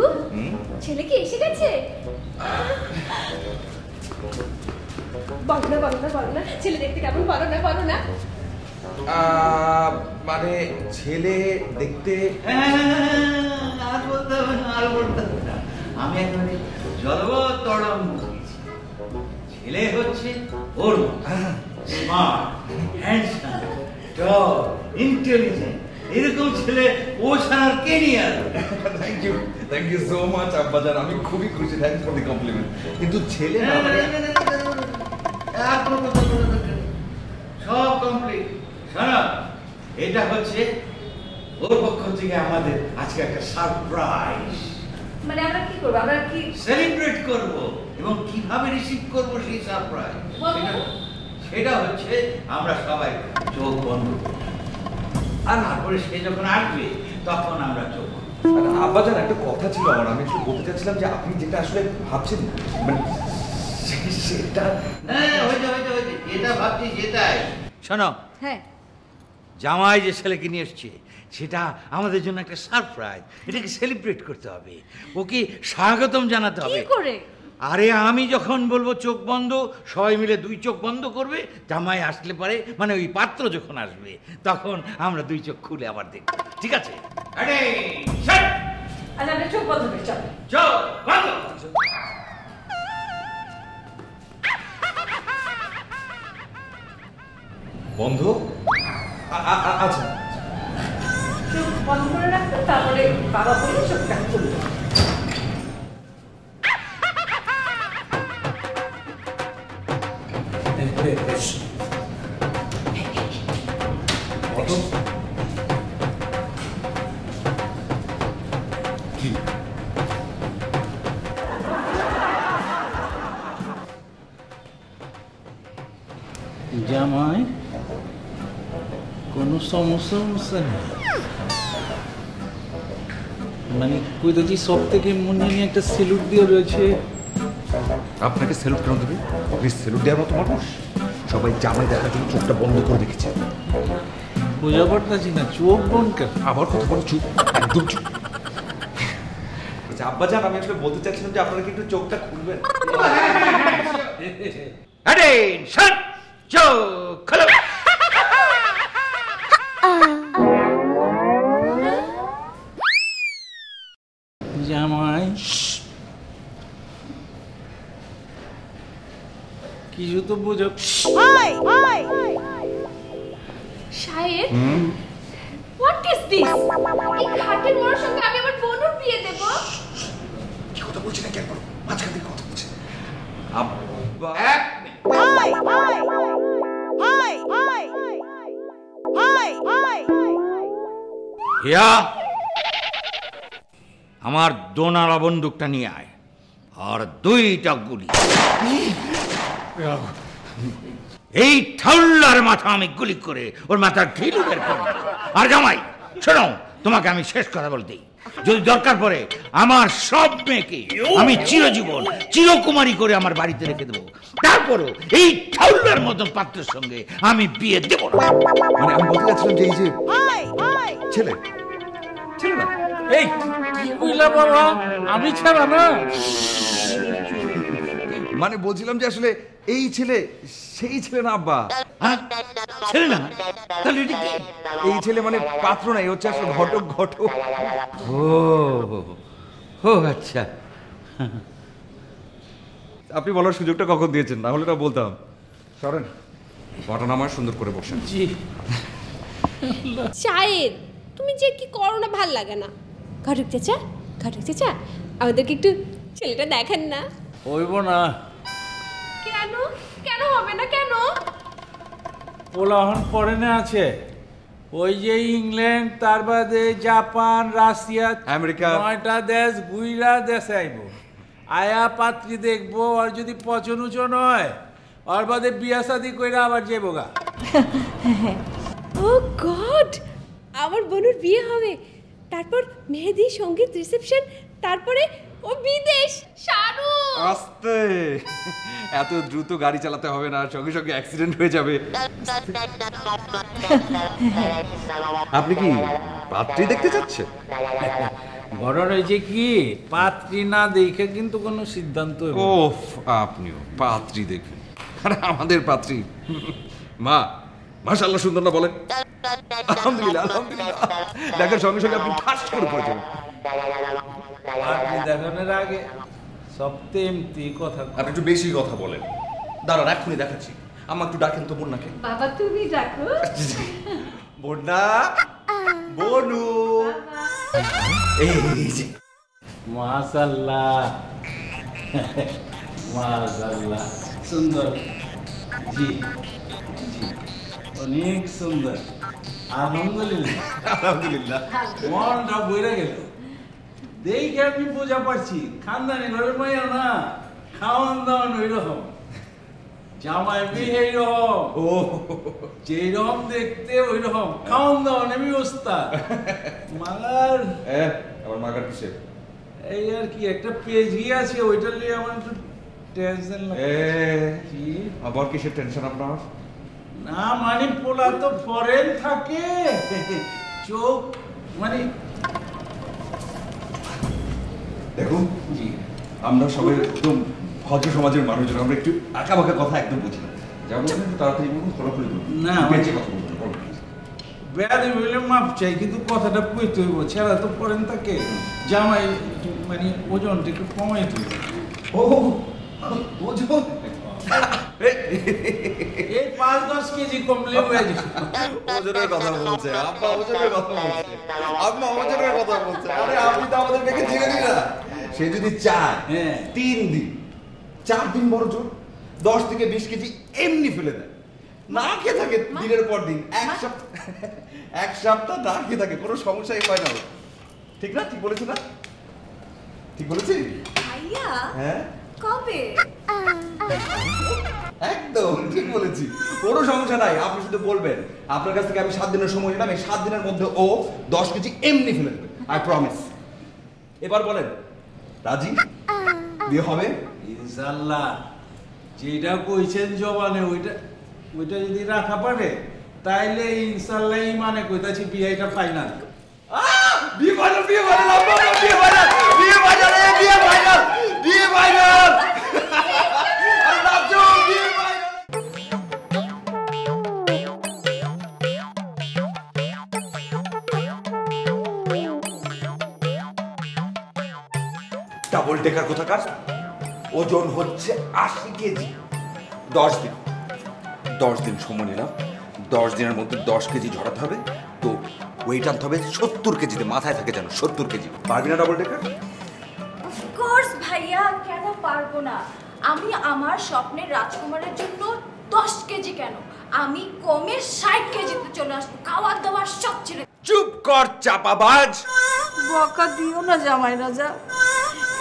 Speaker 2: ছেলে কি এসে গেছে? বলো না ছেলে দেখতে কেমন, বলো না।
Speaker 6: মানে ছেলে দেখতে
Speaker 7: আর বলতে হবে না, আমি একেবারে জলবতরম বলেছি। ছেলে হচ্ছে ওর স্মার্ট, হ্যান্ডসাম, টল, ইন্টেলিজেন্ট। এরকম ছেলে ও ছাড়ার কে নিয়ে আসবে?
Speaker 6: থ্যাংক ইউ সো মাচ আব্বাজান, আমি খুবই খুশি, থ্যাংকস ফর দি কমপ্লিমেন্ট। কিন্তু ছেলে না
Speaker 7: সব কমপ্লিট। শোনো, এটা হচ্ছে ওর পক্ষ থেকে আমাদের আজকে একটা সারপ্রাইজ।
Speaker 2: মানে আমরা কি করবো, আমরা কি
Speaker 7: সেলিব্রেট করব এবং কিভাবে রিসিভ করব সেই সারপ্রাইজ, সেটা হচ্ছে আমরা সবাই চোখ বন্ধ করব, আর তারপরে সে যখন আসবে তখন আমরা চোখ খুলব।
Speaker 6: আব্বাজান একটা কথা ছিল আমার, আমি একটু বলতে চাচ্ছিলাম যে আপনি যেটা আসলে ভাবছেন মানে সেটা
Speaker 7: হ্যাঁ হয়েছে, যেটা ভাবছি সেটাই। শোনো,
Speaker 2: হ্যাঁ
Speaker 7: জামাই যে ছেলেকে নিয়ে এসছে সেটা আমাদের জন্য একটা সারপ্রাইজ, এটাকে সেলিব্রেট করতে হবে, ওকে স্বাগতম জানাতে হবে।
Speaker 2: কি করে?
Speaker 7: আরে আমি যখন বলবো চোখ বন্ধ, সবাই মিলে 2 চোখ বন্ধ করবে, জামাই আসলে পারে মানে ওই পাত্র যখন আসবে তখন আমরা 2 চোখ খুলে আবার দেখব, ঠিক আছে?
Speaker 2: আচ্ছা আমরা চোখ বন্ধ করে চল।
Speaker 7: চোখ বন্ধ।
Speaker 6: বন্ধ। আচ্ছা
Speaker 2: চোখ বন্ধ করে রাখতে, তারপরে বাবা বলে চোখটা খুলবে।
Speaker 8: জামাই কোনো সমস্যা নেই, মানে কইতাছি সব থেকে মনে নিয়ে একটা সেলুট দিয়ে রয়েছে।
Speaker 1: আপনাকে স্যালুট কেন দেবে? আপনি স্যালুট দেওয়ার মতো মানুষ? সবাই জামাই দেখার জন্য চোখটা বন্ধ করে রেখেছে।
Speaker 8: বোঝা পারতাছি না, চোখ বন্ধ কেন?
Speaker 1: আবার কথা বলে চুপ, একদম চুপ। আচ্ছা আব্বাজান, আমি আসলে বলতে চাচ্ছিলাম যে আপনারা কি একটু চোখটা খুলবেন?
Speaker 7: অ্যাটেনশন, চোখ খোলো।
Speaker 8: জামাই কিছু তো বোঝা।
Speaker 2: শায়ের হোয়াট ইজ দিস? এই খাটের মোড়ের সঙ্গে আমি আমার বোনের বিয়ে দেব?
Speaker 1: কি কথা বলছেন না, কেন মাঝখান থেকে কথা বলছেন? আব্বা
Speaker 7: এক মিনিট। হিয়া, আমার দোনালা বন্দুকটা নিয়ে আয়, আর 2টা গুলি। এই ঠাউল্লার মাথা আমি গুলি করে ওর মাথার ঢিলু বের করব। আর জামাই শোনো, তোমাকে আমি শেষ কথা বলতে, যদি দরকার পড়ে আমার সব মেয়েকে আমি চিরজীবন চিরকুমারী করে আমার বাড়িতে রেখে দেবো, তারপরও এই ঠাউল্লার মতন পাত্রের সঙ্গে আমি বিয়ে দেবো না।
Speaker 1: মানে আমি বলতে চাচ্ছিলাম যে এই যে ছেলে ছেলে না,
Speaker 8: এই কি কইলা বাবা? আমি ছাড়া না।
Speaker 1: মানে বলছিলাম যে আসলে এই ছেলে সেই ছেলে না আব্বা।
Speaker 7: হ্যাঁ, ছেলে না? তাহলে এটা কি?
Speaker 1: এই ছেলে মানে পাত্র নাই, হচ্ছে আসলে ঘটক।
Speaker 7: ও আচ্ছা,
Speaker 1: আপনি বলার সুযোগটা কখন দিয়েছেন? না হলে না বলতাম। সরেন, ঘটনা আমার সুন্দর করে বসেন।
Speaker 8: জি
Speaker 2: শায়ের তুমি যে কি করো না, ভাল লাগে না। ঘটক চাচা আমাদেরকে একটু ছেলেটা দেখান না।
Speaker 8: হইব না।
Speaker 2: কেন? কেন হবে না? কেন?
Speaker 8: পোলাহন পরেনে আছে, ওই যে ইংল্যান্ড, তার বাদে জাপান, রাশিয়া,
Speaker 6: আমেরিকা,
Speaker 8: 9টা দেশ গুইরা দেশে আইব, আয়া পাত্রী দেখবো, আর যদি পছন উচন হয় আর বাদে বিয়া শাদি কইরা আবার যাইবো গা।
Speaker 2: ও গড, আমার বোনের বিয়ে হবে, তারপর মেহেদি, সঙ্গীত, রিসেপশন, তারপরে ও বিদেশ। শানু
Speaker 6: আস্তে, এত দ্রুত গাড়ি চালাতে হবে না, সঙ্গে সঙ্গে অ্যাক্সিডেন্ট হয়ে যাবে। আপনি কি পাত্রী দেখতে চাচ্ছেন?
Speaker 8: ঘটনা হয়েছে কি, পাত্রী না দেখে কিন্তু কোনো সিদ্ধান্ত হইব না।
Speaker 6: ওফ, আপনিও পাত্রী দেখুন। আরে আমাদের পাত্রী মা, মাশাআল্লাহ সুন্দর না বলেন? আলহামদুলিল্লাহ আলহামদুলিল্লাহ। দেখার সঙ্গে সঙ্গে আপনি ঠাস করে পড়েছেন।
Speaker 8: পাত্রী দেখানোর আগে সবতে এমতি কথা।
Speaker 6: আপনি একটু বেশি কথা বলেন। দাঁড়ান, এক্ষুনি দেখাচ্ছি। আমার একটু ডাকেন তো বন্যাকে।
Speaker 2: বাবা তুমি ডাকো।
Speaker 6: বন্যা, বনু, এই যে
Speaker 8: মাশাআল্লাহ মাশাআল্লাহ, সুন্দর, জি জি, অনেক সুন্দর, আলহামদুলিল্লাহ
Speaker 6: আলহামদুলিল্লাহ।
Speaker 8: মনটা বইরা গেল। দেখে আমি বোঝা পারছি খানদানি ঘরের মাইয়া না, খাওয়ান দাওয়ান ওই রকম, জামাই বিয়ে এইরকম,
Speaker 6: ও
Speaker 8: যেই রকম দেখতে ওই রকম, খাওয়ান দাওয়ান আমি ওস্তাদ। মালার
Speaker 6: আমার মাগার কিসে?
Speaker 8: এই আর কি একটা পেজি আছে, ওইটা নিয়ে আমার একটু টেনশন লাগে। জি,
Speaker 6: আবার কিসের টেনশন আপনার?
Speaker 8: না মানে পোলা তো ফরেন থাকে, চোখ মানে
Speaker 6: দেখুন
Speaker 8: জি,
Speaker 6: আমরা সবাই একদম ভদ্র সমাজের মানুষজন, আমরা একটু আঁকা বাঁকা কথা একদম বুঝি না। যা বলবেন একটু তাড়াতাড়ি বলুন, খোলাখুলি বলুন।
Speaker 8: না,
Speaker 6: বেঁচে কথা বলুন, বলুন।
Speaker 8: বেয়াদি বলে মাপ চাই, কিন্তু কথাটা কইতে হইব, ছেড়া তো ফরেন থাকে, জামাই একটু মানে ওজনটা একটু কমাই তুইব।
Speaker 6: ও ওজন
Speaker 8: এই 5-10 কেজি কমলে হয়ে যাবে।
Speaker 6: ওজনের কথা বলছে আব্বা, ওজনের কথা বলছে আম্মা, ওজনের কথা বলছে। আরে আপনি তো আমাদের মেয়েকে চিনেনি না। সে যদি চায়
Speaker 8: হ্যাঁ
Speaker 6: 3 দিন 4 দিন বড় জোর 10 থেকে 20 কেজি এমনি ফেলে দেয়, না খেয়ে থাকে দিনের পর দিন, এক সপ্তাহ না খেয়ে থাকে, কোনো সমস্যাই হয় না। ঠিক না? ঠিক বলেছি না? ঠিক বলেছি?
Speaker 2: ভাইয়া
Speaker 6: হ্যাঁ
Speaker 2: কবে?
Speaker 6: একদম ঠিক বলেছি, কোনো সমস্যা নাই। আপনি শুধু বলবেন আপনার কাছ থেকে আমি 7 দিনের সময় নিলাম, এই 7 দিনের মধ্যে ও 10 কেজি এমনি ফেলে দেবে, আই প্রমিস। এবার বলেন রাজি? বিয়ে হবে
Speaker 8: ইনশাআল্লাহ। যেটা কইছেন জবানে ওইটা ওইটা যদি রাখা পারে তাইলে ইনশাআল্লাহ মানে কইতাছি বিয়েটা ফাইনাল।
Speaker 6: বিয়ে ফাইনাল, বিয়ে ফাইনাল, আব্বা বিয়ে ফাইনাল, বিয়ে ফাইনাল, বিয়ে ফাইনাল, বিয়ে ফাইনাল, আরে রাজু বিয়ে ফাইনাল। ডাবল টেকার কোথাকার, ওজন হচ্ছে 80 কেজি। 10 দিন সময় নিলাম, 10 দিনের মধ্যে 10 কেজি ঝরাতে হবে, তো ওয়েট আনতে হবে 70 কেজিতে, মাথায় থাকে যেন 70 কেজি। পারবি না ডাবল টেকার?
Speaker 4: অফকোর্স ভাইয়া, কেন পারবো না? আমি আমার স্বপ্নের রাজকুমারের জন্য 10 কেজি কেন, আমি কমে 60 কেজিতে চলে আসবো, খাওয়ার দাওয়ার সব ছেড়ে।
Speaker 6: চুপ কর চাপাবাজ।
Speaker 2: বকা দিও না জামাই রাজা,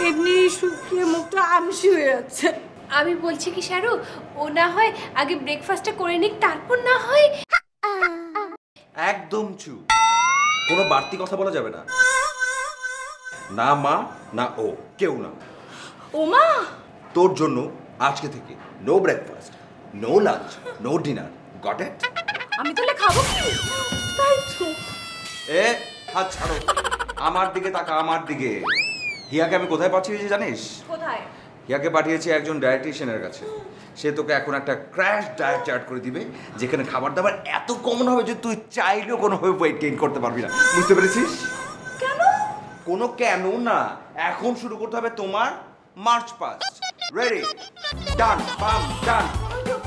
Speaker 2: এমনি শুকিয়ে মুখটা আমসি হয়ে যাচ্ছে। আমি বলছি কি শারু, ও না হয় আগে ব্রেকফাস্টটা করে নিক, তারপর না হয়।
Speaker 6: একদম চুপ, কোনো বাড়তি কথা বলা যাবে না। না মা না ও, কেউ না।
Speaker 4: ওমা,
Speaker 6: তোর জন্য আজকে থেকে no breakfast, no lunch, no dinner, got it?
Speaker 4: আমি তাহলে খাবো কি?
Speaker 2: তাই তো।
Speaker 6: এ হাত ছাড়ো, আমার দিকে তাকা, আমার দিকে। হিয়াকে আমি কোথায় পাঠিয়েছি জানিস?
Speaker 4: কোথায়?
Speaker 6: হিয়াকে পাঠিয়েছি একজন ডায়েটিশিয়ানের কাছে। সে তোকে এখন একটা ক্র্যাশ ডায়েট চার্ট করে দিবে, যেখানে খাবার দাবার এত কমন হবে যে তুই চাইলেও কোনোভাবে ওয়েট গেইন করতে পারবি না। বুঝতে পেরেছিস?
Speaker 4: কেন?
Speaker 6: কোনো কেন না, এখন শুরু করতে হবে তোমার মার্চ পাস্ট। রেডি? ডান বাম ডান,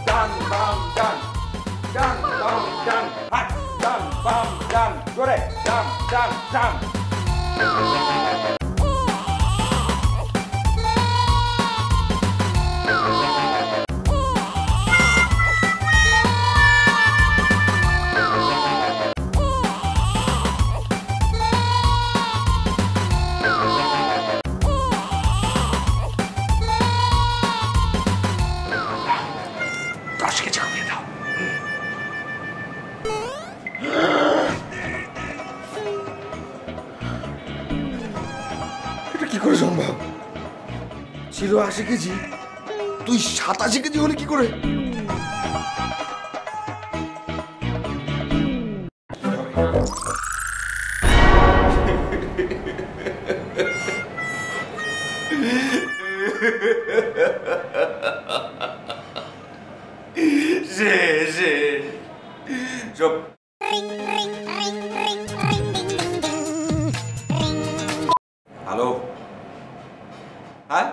Speaker 6: ডান বাম ডান, ডান বাম ডান, হাট ডান বাম ডান, জোরে ডান ডান ডান।
Speaker 1: করে সম্ভব? ছিল 80 কেজি, তুই 87 কেজি হলে কি করে? সব হ্যালো, হ্যাঁ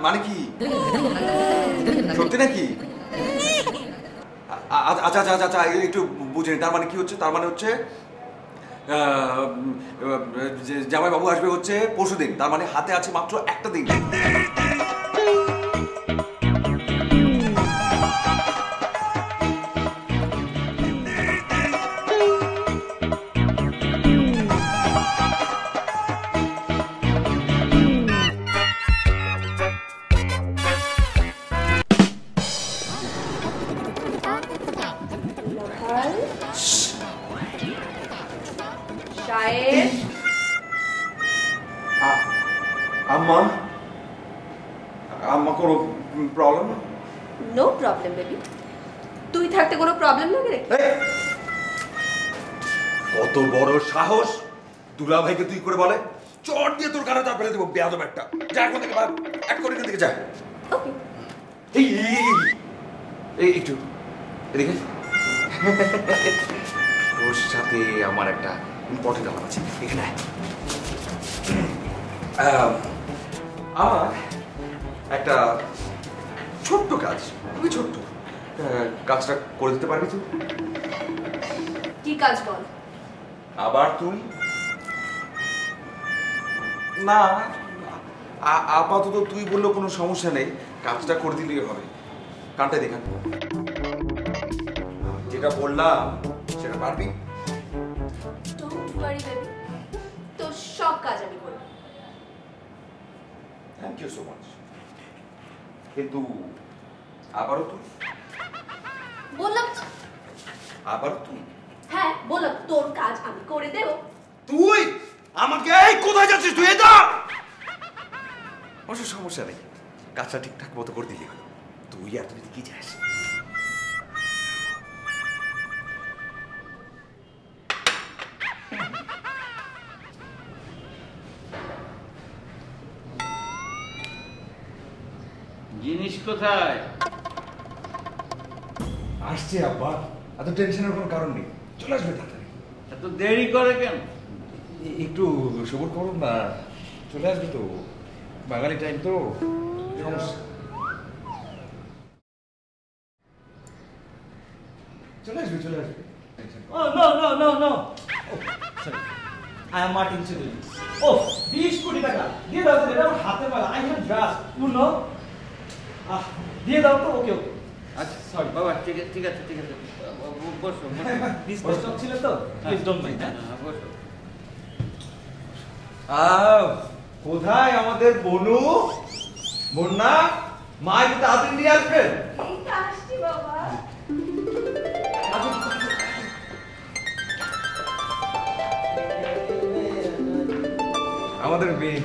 Speaker 1: মানে কি সত্যি নাকি? আচ্ছা আচ্ছা আচ্ছা আচ্ছা একটু বুঝিনি, তার মানে কি হচ্ছে? তার মানে হচ্ছে জামাই বাবু আসবে হচ্ছে পরশুদিন, তার মানে হাতে আছে মাত্র একটা দিন। আম্মা, আম্মা কোনো প্রবলেম?
Speaker 9: নো প্রবলেম বেবি, তুই থাকতে কোনো প্রবলেম লাগে রে?
Speaker 1: কত বড় সাহস দুলা ভাইকে তুই করে বলে? চট দিয়ে তোর কানে তার ফেলে দেবো, বেয়াদব একটা। যা এখন থেকে বাদ, এক করে এখান থেকে যা।
Speaker 9: ওকে।
Speaker 1: এই এই একটু এদিকে। তোর সাথে আমার একটা ইম্পর্টেন্ট আলাপ আছে, এখানে আমার একটা ছোট্ট কাজ, খুবই ছোট্ট। কাজটা করে দিতে পারবি তুই?
Speaker 9: কি কাজ বল?
Speaker 1: আবার তুই? না আপাতত তুই বললেও কোনো সমস্যা নেই, কাজটা করে দিলেই হবে। কানটা দেখান, যেটা বললাম সেটা পারবি?
Speaker 9: ডোন্ট ওয়ারি বেবি, তোর সব কাজ আমি করব।
Speaker 1: Thank you so much. কিন্তু আবারও তুই?
Speaker 9: বললাম তো।
Speaker 1: আবারও তুই?
Speaker 9: হ্যাঁ বললাম, তোর কাজ আমি করে দেব।
Speaker 1: তুই আমাকে এই কোথায় যাচ্ছিস তুই? এটা অবশ্য সমস্যা নেই, কাজটা ঠিকঠাক মতো করে দিলি হলো। তুই আর তুই কি যাস?
Speaker 8: জিনিস কোথায়?
Speaker 1: আসছে আব্বা, এত টেনশনের কোনো কারণ নেই, চলে আসবে তাড়াতাড়ি।
Speaker 8: এত দেরি করে কেন?
Speaker 1: একটু সবুর করুন না, চলে আসবে তো, বাঙালি টাইম তো। চলে আসবে চলে আসবে।
Speaker 10: Oh, no, no, no, no. Oh, sorry. I am not incident. Oh, 20 কোটি টাকা দিয়ে দাও, এটা আমার হাতে পালা। I am just, you know. দিয়ে দাও তো, ওকে ওকে।
Speaker 8: আচ্ছা সরি বাবা, ঠিক আছে ঠিক আছে ঠিক আছে, বসো
Speaker 10: প্লিজ বসো ছিল তো, প্লিজ ডোন্ট মাইন্ড।
Speaker 8: বসো।
Speaker 6: কোথায় আমাদের বনু? বন্যা মা একটু তাড়াতাড়ি নিয়ে আসবেন।
Speaker 9: এই তো আসছি বাবা।
Speaker 1: আমাদের মেয়ে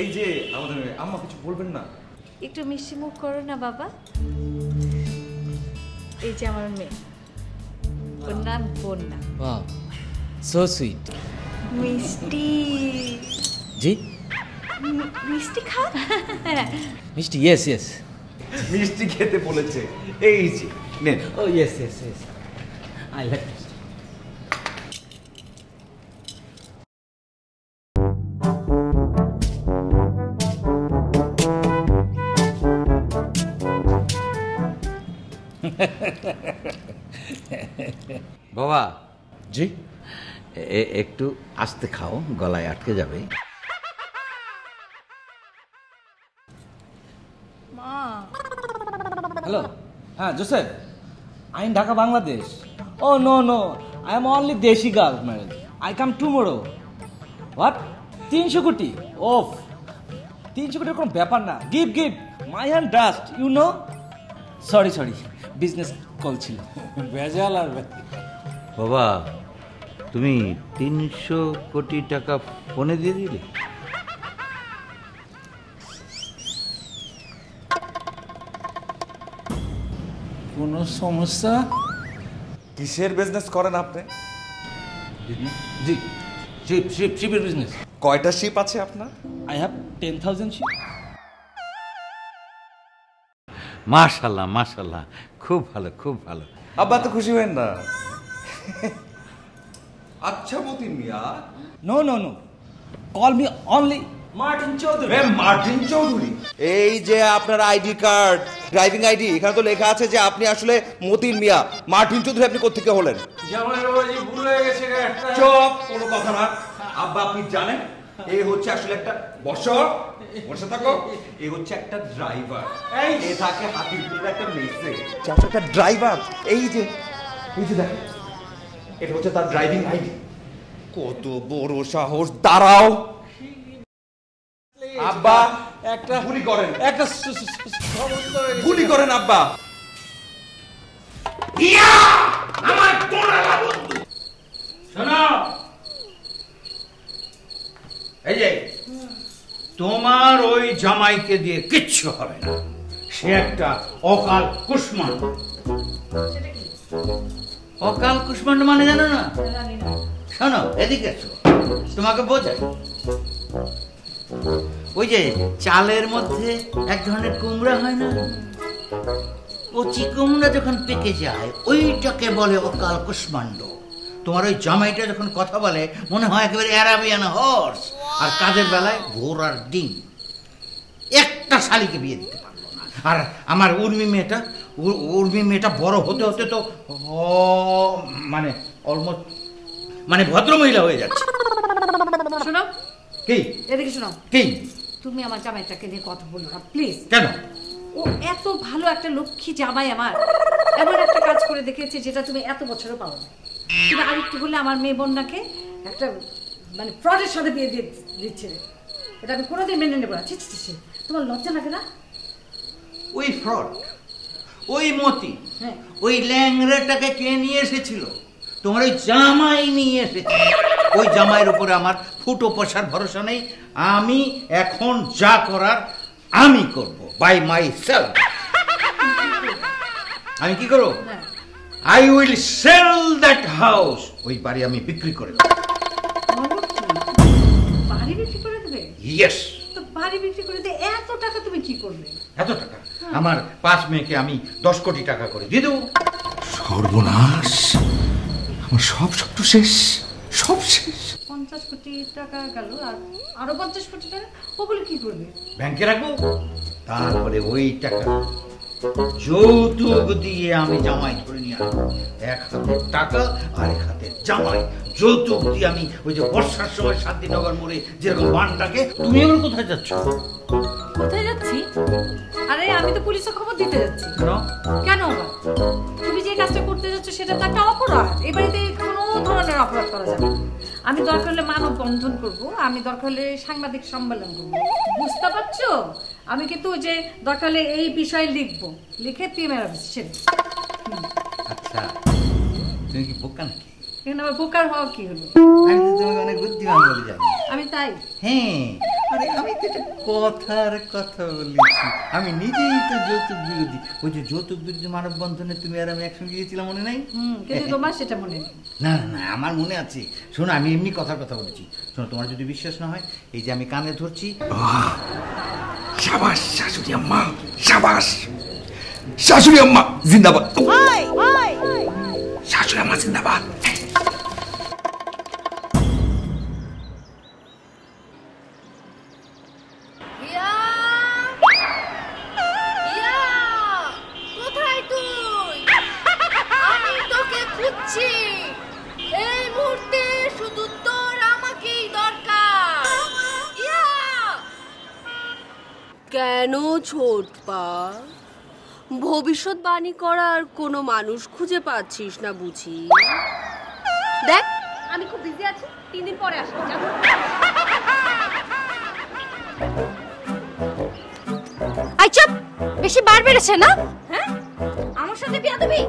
Speaker 1: এই যে আমাদের আম্মা, কিছু বলবেন না?
Speaker 2: একটু মিষ্টি মুখ করো না বাবা। এই যে আমার মেয়ে, ওর নাম বন্যা।
Speaker 10: Wow, so sweet.
Speaker 2: মিষ্টি
Speaker 10: জি?
Speaker 2: মিষ্টি খা।
Speaker 10: মিষ্টি, yes, yes.
Speaker 6: মিষ্টি খেতে বলেছে, এই যে নেন।
Speaker 10: Oh, yes, yes, yes. I like it.
Speaker 5: বাবা
Speaker 10: জি?
Speaker 5: একটু আস্তে খাও, গলায় আটকে যাবে।
Speaker 2: মা
Speaker 10: Hello. Joseph. I am Dhaka, Bangladesh. Oh, no, no. I am only Deshi girl married. I come tomorrow. What? 300 কোটি? Off. 300 কোটির কোনো ব্যাপার না। Give. My hand dust, you know? Sorry. Business call ছিল।
Speaker 8: ভেজাল আর
Speaker 7: বাবা তুমি 300 কোটি টাকা ফোনে দিয়ে দিলে?
Speaker 8: কোনো সমস্যা?
Speaker 6: কিসের বিজনেস করেন আপনি?
Speaker 8: জি শিপের বিজনেস।
Speaker 6: কয়টা শিপ আছে আপনার?
Speaker 10: I have 10,000 sheep.
Speaker 7: মাশাআল্লাহ খুব ভালো।
Speaker 6: আব্বা তো খুশি হবেন না। আচ্ছা মতিন মিয়া।
Speaker 10: No. Call me only Martin Chaudhary.
Speaker 6: Martin Chowdhury, এই যে আপনার আইডি কার্ড, ড্রাইভিং আইডি, এখানে তো লেখা আছে যে আপনি আসলে মতিন মিয়া। মার্টিন চৌধুরী আপনি কোত্থেকে হলেন?
Speaker 8: জামাই বাবাজি ভুল হয়ে গেছে একটা।
Speaker 6: চুপ, কোনো কথা না। আব্বা আপনি জানেন এই হচ্ছে আসলে একটা বসে থাকো, এই হচ্ছে একটা ড্রাইভার, এই থাকে হাতিরপুরের একটা মেসে, একটা ড্রাইভার। এই যে দেখেন, এটা হচ্ছে তার ড্রাইভিং আইডি। কত বড় সাহস! দাঁড়াও আব্বা,
Speaker 8: একটা
Speaker 6: গুলি করেন,
Speaker 8: একটা
Speaker 6: গুলি করেন আব্বা।
Speaker 7: আমার তোড়ালা বন্ধু শোনো, এই যে তোমার ওই জামাইকে দিয়ে কিচ্ছু হবে না। সে একটা অকাল কুষ্মাণ্ড। অকাল কুষ্মাণ্ড মানে জানো না? শোনো এদিকে এসো, তোমাকে বোঝাই। ওই যে চালের মধ্যে এক ধরনের কুমড়া হয় না, কচি কুমড়া যখন পেকে যায় ওইটাকে বলে অকাল কুষ্মাণ্ড। তোমার ওই জামাইটা যখন কথা বলে মনে হয় একেবারে অ্যারাবিয়ান হর্স, আর কাজের বেলায় ঘোড়ার ডিম। একটা শালিকে বিয়ে দিতে পারলো না। আর আমার উর্মি মেয়েটা বড় হতে হতে তো মানে অলমোস্ট মানে ভদ্রমহিলা হয়ে যাচ্ছে।
Speaker 2: শোনো,
Speaker 7: কি
Speaker 2: এদিকে শোনো,
Speaker 7: কি
Speaker 2: তুমি আমার জামাইটাকে নিয়ে কথা বলো না প্লিজ।
Speaker 7: কেন?
Speaker 2: ও এত ভালো একটা লক্ষ্মী জামাই আমার, এমন একটা কাজ করে দেখিয়েছে যেটা তুমি এত বছরও পাও না। তুমি আরেকটু বলে আমার মেয়ে বন্যাকে একটা মানে ফ্রডের সাথে বিয়ে দিয়ে দিচ্ছে। এটা আমি কোনোদিন মেনে নেবো না। ছি, তোমার লজ্জা লাগে না?
Speaker 7: ওই ফ্রড, ওই মতি,
Speaker 2: হ্যাঁ,
Speaker 7: ওই ল্যাংড়াটাকে কে নিয়ে এসেছিল? তোমার ওই জামাই নিয়ে এসেছিল। ওই জামাইয়ের উপরে আমার ফুটো পয়সার ভরসা নেই। আমি এখন যা করার আমি করব বাই মাই সেলফ। আমি কি করব? I will sell that house. ওই বাড়ি আমি বিক্রি করে দেব।
Speaker 2: বাড়ি বিক্রি করে দেবে?
Speaker 7: ইয়েস।
Speaker 2: তো বাড়ি বিক্রি করে দিয়ে এত টাকা তুমি কি করবে?
Speaker 7: এত টাকা? আমার 5 মেয়েকে আমি 10 কোটি টাকা করে দিয়ে দেবো।
Speaker 6: সর্বনাশ, আমার সব স্বপ্ন শেষ, সব শেষ।
Speaker 2: 50 কোটি টাকা গেল, আর আরো 50 কোটি টাকা ওগুলো কি করবে?
Speaker 7: ব্যাংকে রাখবো। তারপরে ওই টাকা যৌতুক দিয়ে আমি জামাই ধরে নিয়ে আসবো। এক হাতে টাকা আর এক হাতে জামাই। যৌতুক দিয়ে আমি ওই যে বর্ষার সময় শান্তিনগর মোড়ে যেরকম বানটাকে। তুমি এবার কোথায় যাচ্ছ?
Speaker 2: কোথায় যাচ্ছি? আরে আমি তো পুলিশে খবর দিতে যাচ্ছি। কেন? তুমি যে কাজটা করতে যাচ্ছ সেটা তো একটা অপরাধ। এই বাড়িতে কোনো ধরনের অপরাধ করা যাবে না। আমি দরকার হলে মানব বন্ধন করবো, আমি দরকার হলে সাংবাদিক সম্মেলন করবো, বুঝতে পারছো? আমি কিন্তু যে দরকার হলে এই বিষয়ে লিখবো, লিখে পিএমের অফিস ছেড়ে।
Speaker 7: আচ্ছা, তুমি কি বোকা নাকি?
Speaker 2: এখানে আমার বোকার হওয়া কি হলো?
Speaker 7: আমি তো তোমাকে অনেক বুদ্ধিমান বলে জানি।
Speaker 2: আমি তাই?
Speaker 7: হ্যাঁ, আরে আমি তো একটা কথার কথা বলেছি। আমি নিজেই তো যৌতুক বিরোধী। ওই যে যৌতুক বিরোধী মানববন্ধনে তুমি আর আমি একসঙ্গে গিয়েছিলাম, মনে নাই?
Speaker 2: কিন্তু তোমার সেটা মনে নেই।
Speaker 7: না না না, আমার মনে আছে। শোনো, আমি এমনি কথার কথা বলেছি। শোনো, তোমার যদি বিশ্বাস না হয়, এই যে আমি কানে ধরছি।
Speaker 6: শাবাশ শাশুড়ি আম্মা, শাবাশ শাশুড়ি আম্মা জিন্দাবাদ, শাশুড়ি আম্মা জিন্দাবাদ।
Speaker 9: কোথায় তুই? আমি তোকে খুঁজছি। এই মুহূর্তে শুধু তোর আমাকেই দরকার।
Speaker 11: কেন ছোটপা, ভবিষ্যৎবাণী করার কোনো মানুষ খুঁজে পাচ্ছিস না বুঝি? দেখ
Speaker 9: আমি খুব বিজি আছি, 3 দিন পরে আসবো। আই চুপ, বেশি বার বেড়েছে না? হ্যাঁ, আমার সাথে বিয়াদবি?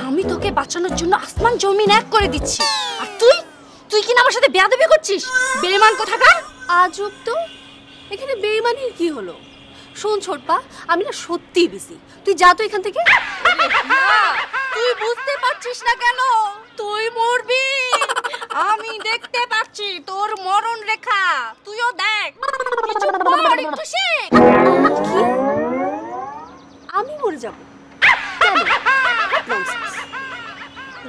Speaker 9: আমি তোকে বাঁচানোর জন্য আসমান জমিন এক করে দিচ্ছি, আর তুই কিনা আমার সাথে বিয়াদবি করছিস? বেঈমান কোথাকার! আজব তো, এখানে বেঈমানির কি হলো? শোন ছোটপা, আমি না সত্যি বিজি, তুই যা তো এখান থেকে। তুই বুঝতে পারছিস না কেন? তুই মরবি, আমি দেখতে পাচ্ছি তোর মরণ রেখা, তুইও দেখ। আমি মরে যাব কেন?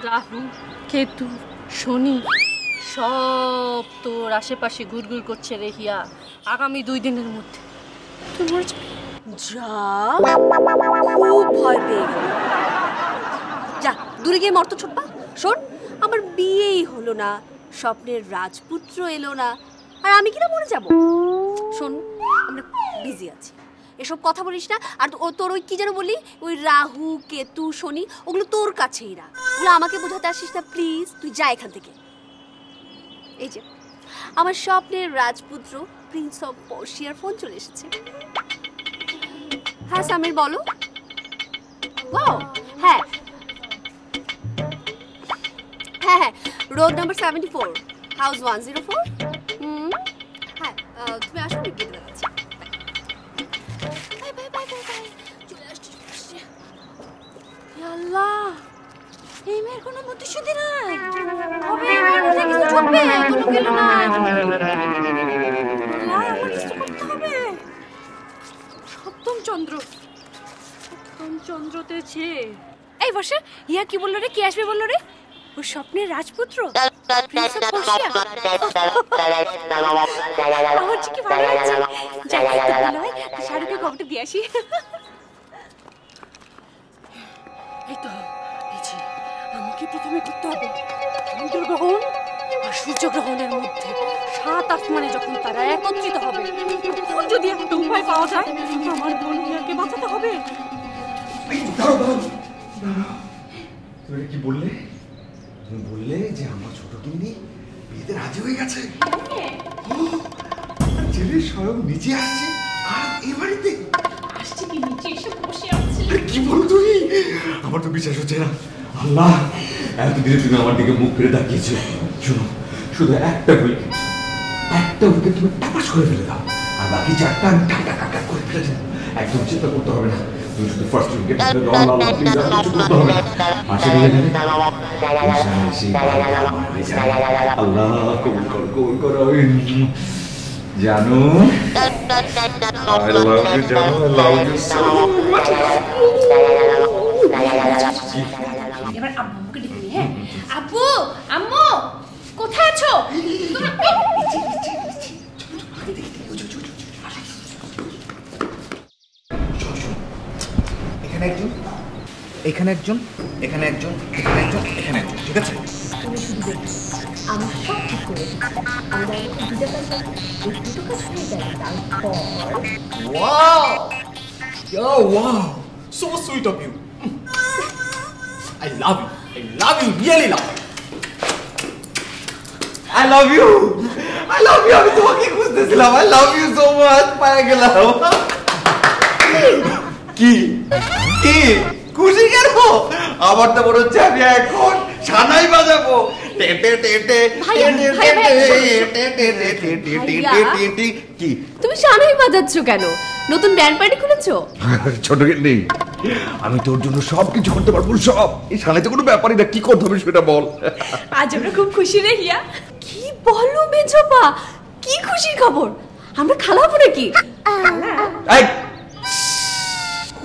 Speaker 9: রাহু, কেতু, শনি সব তোর আশেপাশে ঘুরঘুর করছে রে হিয়া। আগামী 2 দিনের মধ্যে তুই মরে যাবি। যা, খুব ভয় পেয়ে গেল। যা দূরে গিয়ে মরতো ছোট্পা। শোন, আমার বিয়েই হলো না, স্বপ্নের রাজপুত্র এলো না, আর আমি কিনা মরে যাব। শোন, আমরা বিজি আছি, এসব কথা বলিস না। আর তোর ওই কি যেন বললি, ওই রাহু কেতু শনি, ওগুলো তোর কাছেই রাখ, ওগুলো আমাকে বোঝাতে আসিস না প্লিজ। তুই যা এখান থেকে। এই যে আমার স্বপ্নের রাজপুত্র প্রিন্স অফ পার্সিয়ার ফোন চলে এসেছে। হ্যাঁ সামির, বলো। ওয়াও, হ্যাঁ হ্যাঁ হ্যাঁ, রোড নাম্বার 74, হাউস 104। হ্যাঁ, তুমি আসো, আমি গেটে দেখাচ্ছি। Bye bye bye bye bye. চলে আসছি। আল্লাহ, এই মেয়ের কোনো বুদ্ধিশুদ্ধি নাই। কবে এবার মাথায় কিছু ঢুকবে? কোনো গেল না। আল্লাহ, আমার কিছু করতে হবে। সপ্তম চন্দ্রতে ছে। এই বসে, ইয়া কি বললো রে? কি আসবে বললো রে? ও স্বপ্নের রাজপুত্র প্রিন্স অফ পার্সিয়া। আমার কি ভালো লাগছে। যাই শাহরুখের খবরটা দিয়ে আসি। এই তো, আমাকে প্রথমে করতে হবে চন্দ্রগ্রহণ আর সূর্যগ্রহণের মধ্যে 7 আসমানে যখন তারা একত্রিত হবে, তখন যদি একটা উপায় পাওয়া যায়, আমার বোনকে বাঁচাতে হবে।
Speaker 1: তুমি কি বললে? তুমি বললে যে আমার ছোট গিন্নি বিয়েতে রাজি হয়ে গেছে। ছেলে স্বয়ং নিচে আসছে, আর এই বাড়িতে
Speaker 2: আসছে কি নিচে এসে বসে আছে?
Speaker 1: কি বল তুই? আমার তো বিশ্বাস হচ্ছে না। আল্লাহ, এতদিনে তুমি আমার দিকে মুখ ফিরে তাকিয়েছো। শোনো, শুধু একটা উইকেট তুমি টাপাস করে ফেলে দাও, আর বাকি 4টা আমি টাকা করে ফেলে দেবো। একদম চিন্তা করতে হবে না, তুমি শুধু ফার্স্ট উইকেট ফেলে দাও। আল্লাহ, প্লিজ, আর কিছু করতে হবে না। আসে গেলে আল্লাহ কবুল করো জানো। I love you, জানো, I love you so much.
Speaker 2: এবার আব্বুকে ডেকে নি। হ্যাঁ, আব্বু, আম্মু, কোথায় আছো?
Speaker 6: এখানে একজন, এখানে একজন, এখানে একজন, এখানে একজন, এখানে একজন, ঠিক আছে?
Speaker 2: তুমি শুধু দেখো, আমি সব ঠিক করে দিচ্ছি। আমরা দুটো কাজ হয়ে যায়, তারপর
Speaker 6: Wow! Yo, wow! So sweet of you. I love you. I love you. Really love you. I love you. I love you. আমি তোমাকে খুঁজতেছিলাম। I love you so much. পায়ে গেলাম। কি কি খুশি কেন? আমার তো মনে হচ্ছে আমি এখন সানাই বাজাবো। কি
Speaker 11: তুমি সানাই বাজাচ্ছ কেন? নতুন ব্যান্ড পার্টি খুলেছো?
Speaker 1: ছোট নেই, আমি তোর জন্য সবকিছু করতে পারবো, সব। এই সানাইতে কোনো ব্যাপারই না, কি করতে হবে সেটা বল।
Speaker 11: আজ আমরা খুব খুশি রে হিয়া। কি বলো মেজপা, কি খুশির খবর? আমরা খালাবো নাকি?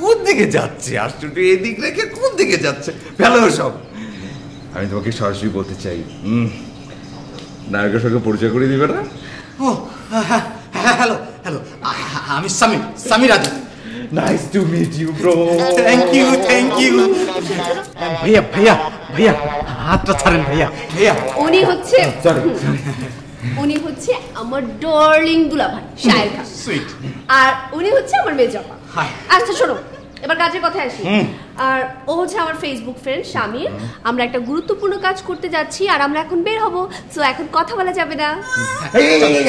Speaker 1: কোন দিকে যাচ্ছে? আশ্চর্য, এদিক রেখে কোন দিকে যাচ্ছে? ফেলো সব। আমি তোমাকে সরাসরি বলতে চাই, নায়কের সঙ্গে পরিচয় করে দিবে না?
Speaker 6: ও হ্যালো হ্যালো, আমি Samir Raju.
Speaker 1: Nice to meet you bro.
Speaker 6: Thank you thank you. ভাইয়া ভাইয়া ভাইয়া, হাতটা ছাড়েন ভাইয়া। ভাইয়া
Speaker 11: উনি হচ্ছে
Speaker 1: সরি
Speaker 11: উনি হচ্ছে আমার ডার্লিং দুলাভাই শায়ের খান।
Speaker 6: সুইট।
Speaker 11: আর উনি হচ্ছে আমার মেজপা।
Speaker 6: হাই।
Speaker 11: আচ্ছা শোনো, এবার কাজের কথায় আসি। আর ও হচ্ছে আমার ফেসবুক ফ্রেন্ড শামির। আমরা একটা গুরুত্বপূর্ণ কাজ করতে যাচ্ছি আর আমরা এখন বের হব, সো এখন কথা বলা যাবে না।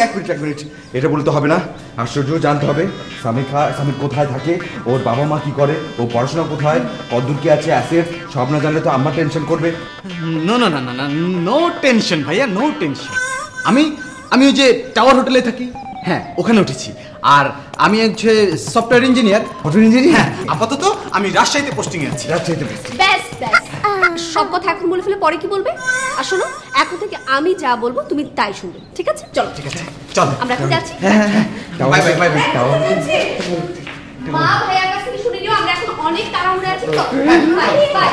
Speaker 6: এক মিনিট, এটা বলতে হবে না। আশ্চর্য, জানতে হবে সামির কোথায় থাকে, ওর বাবা মা কি করে, ও পড়াশোনা কোথায়, কতদূর কি আছে, অ্যাসেট সব না জানলে তো আম্মা টেনশন করবে।
Speaker 10: নো টেনশন ভাইয়া, নো টেনশন। আমি ওই যে টাওয়ার হোটেলে থাকি, হ্যাঁ ওখানে উঠেছি। আর আমি হচ্ছে সফটওয়্যার ইঞ্জিনিয়ার। হ্যাঁ, আপাতত আমি রাজশাহীতে পোস্টিং এ আছি।
Speaker 11: ব্যাস সব কথা এখন বলে ফেলে পরে কি বলবে? আর শোনো, এখন থেকে আমি যা বলবো তুমি তাই শুনবে, ঠিক আছে? চলো ঠিক আছে, চলো আমরা এখন যাচ্ছি।
Speaker 6: Bye bye bye bye.
Speaker 11: মা ভাইয়ার কাছ থেকে শুনে নিও, আমরা এখন অনেক তাড়াহুড়ো আছি। তো বাই বাই।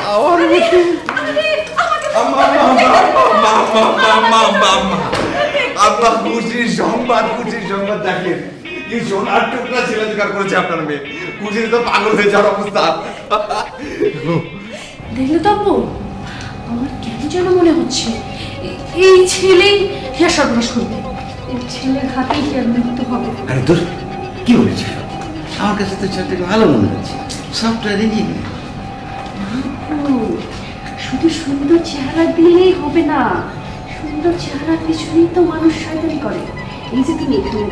Speaker 6: আব্বা খুশির সংবাদ দেখেন, কি সোনার টুকরা ছেলে জোগাড় করেছে আপনার মেয়ে। খুশির তো পাগল হয়ে যাওয়ার অবস্থা।
Speaker 2: দেখলে তো আব্বু, আমার কেন যেন মনে হচ্ছে এই ছেলেই হিয়া সর্বনাশ করবে। এই ছেলের হাতেই হিয়ার মৃত্যু হবে।
Speaker 7: আরে তোর কি বলেছিস? আমার কাছে তো ছেলেটাকে ভালো মনে হচ্ছে, সফটওয়্যার ইঞ্জিনিয়ার।
Speaker 2: শুধু সুন্দর চেহারা দিলেই হবে না, সুন্দর চেহারার পিছনেই তো মানুষ শয়তানি করে। এই যে তুমি এখানে,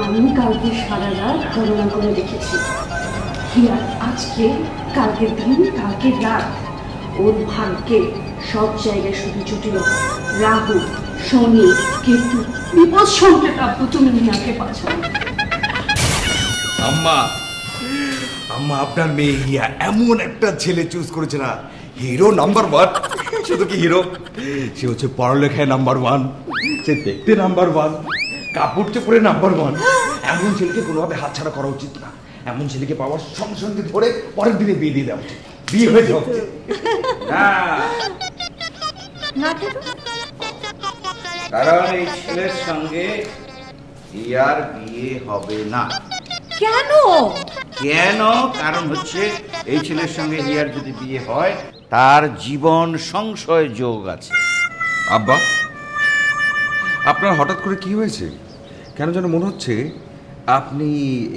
Speaker 2: আমি কালকে সারা রাত গণনা করে দেখেছি। হিয়ার আজকে, কালকের দিন, কালকের রাত, ওর ভাগ্যে সব জায়গায় শুধু জটিলতা। রাহু, শনি, কেতু, বিপদ সংকেত। আব্বু তুমি হিয়াকে বাঁচাও।
Speaker 6: আম্মা আপনার মেয়ে হিয়া এমন একটা ছেলে চুজ করেছে না, হিরো নাম্বার 1। শুধু কি হিরো, সে হচ্ছে পড়ালেখায় নাম্বার 1, সে দেখতে নাম্বার 1, কাপড় চোপড়ে নাম্বার 1। এমন ছেলেকে কোনোভাবে হাতছাড়া করা উচিত না। এমন ছেলেকে পাওয়ার সঙ্গে সঙ্গে ধরে পরের দিনে বিয়ে দিয়ে দেওয়া উচিত, বিয়ে হয়ে যাওয়া উচিত।
Speaker 7: কারণ এই ছেলের সঙ্গে হিয়ার বিয়ে হবে না।
Speaker 4: কেন?
Speaker 7: কারণ হচ্ছে এই ছেলের সঙ্গে হিয়ার যদি বিয়ে হয় তার জীবন সংশয় যোগ আছে।
Speaker 1: আব্বা, আপনার হঠাৎ করে কি হয়েছে? কেন যেন মনে হচ্ছে আপনি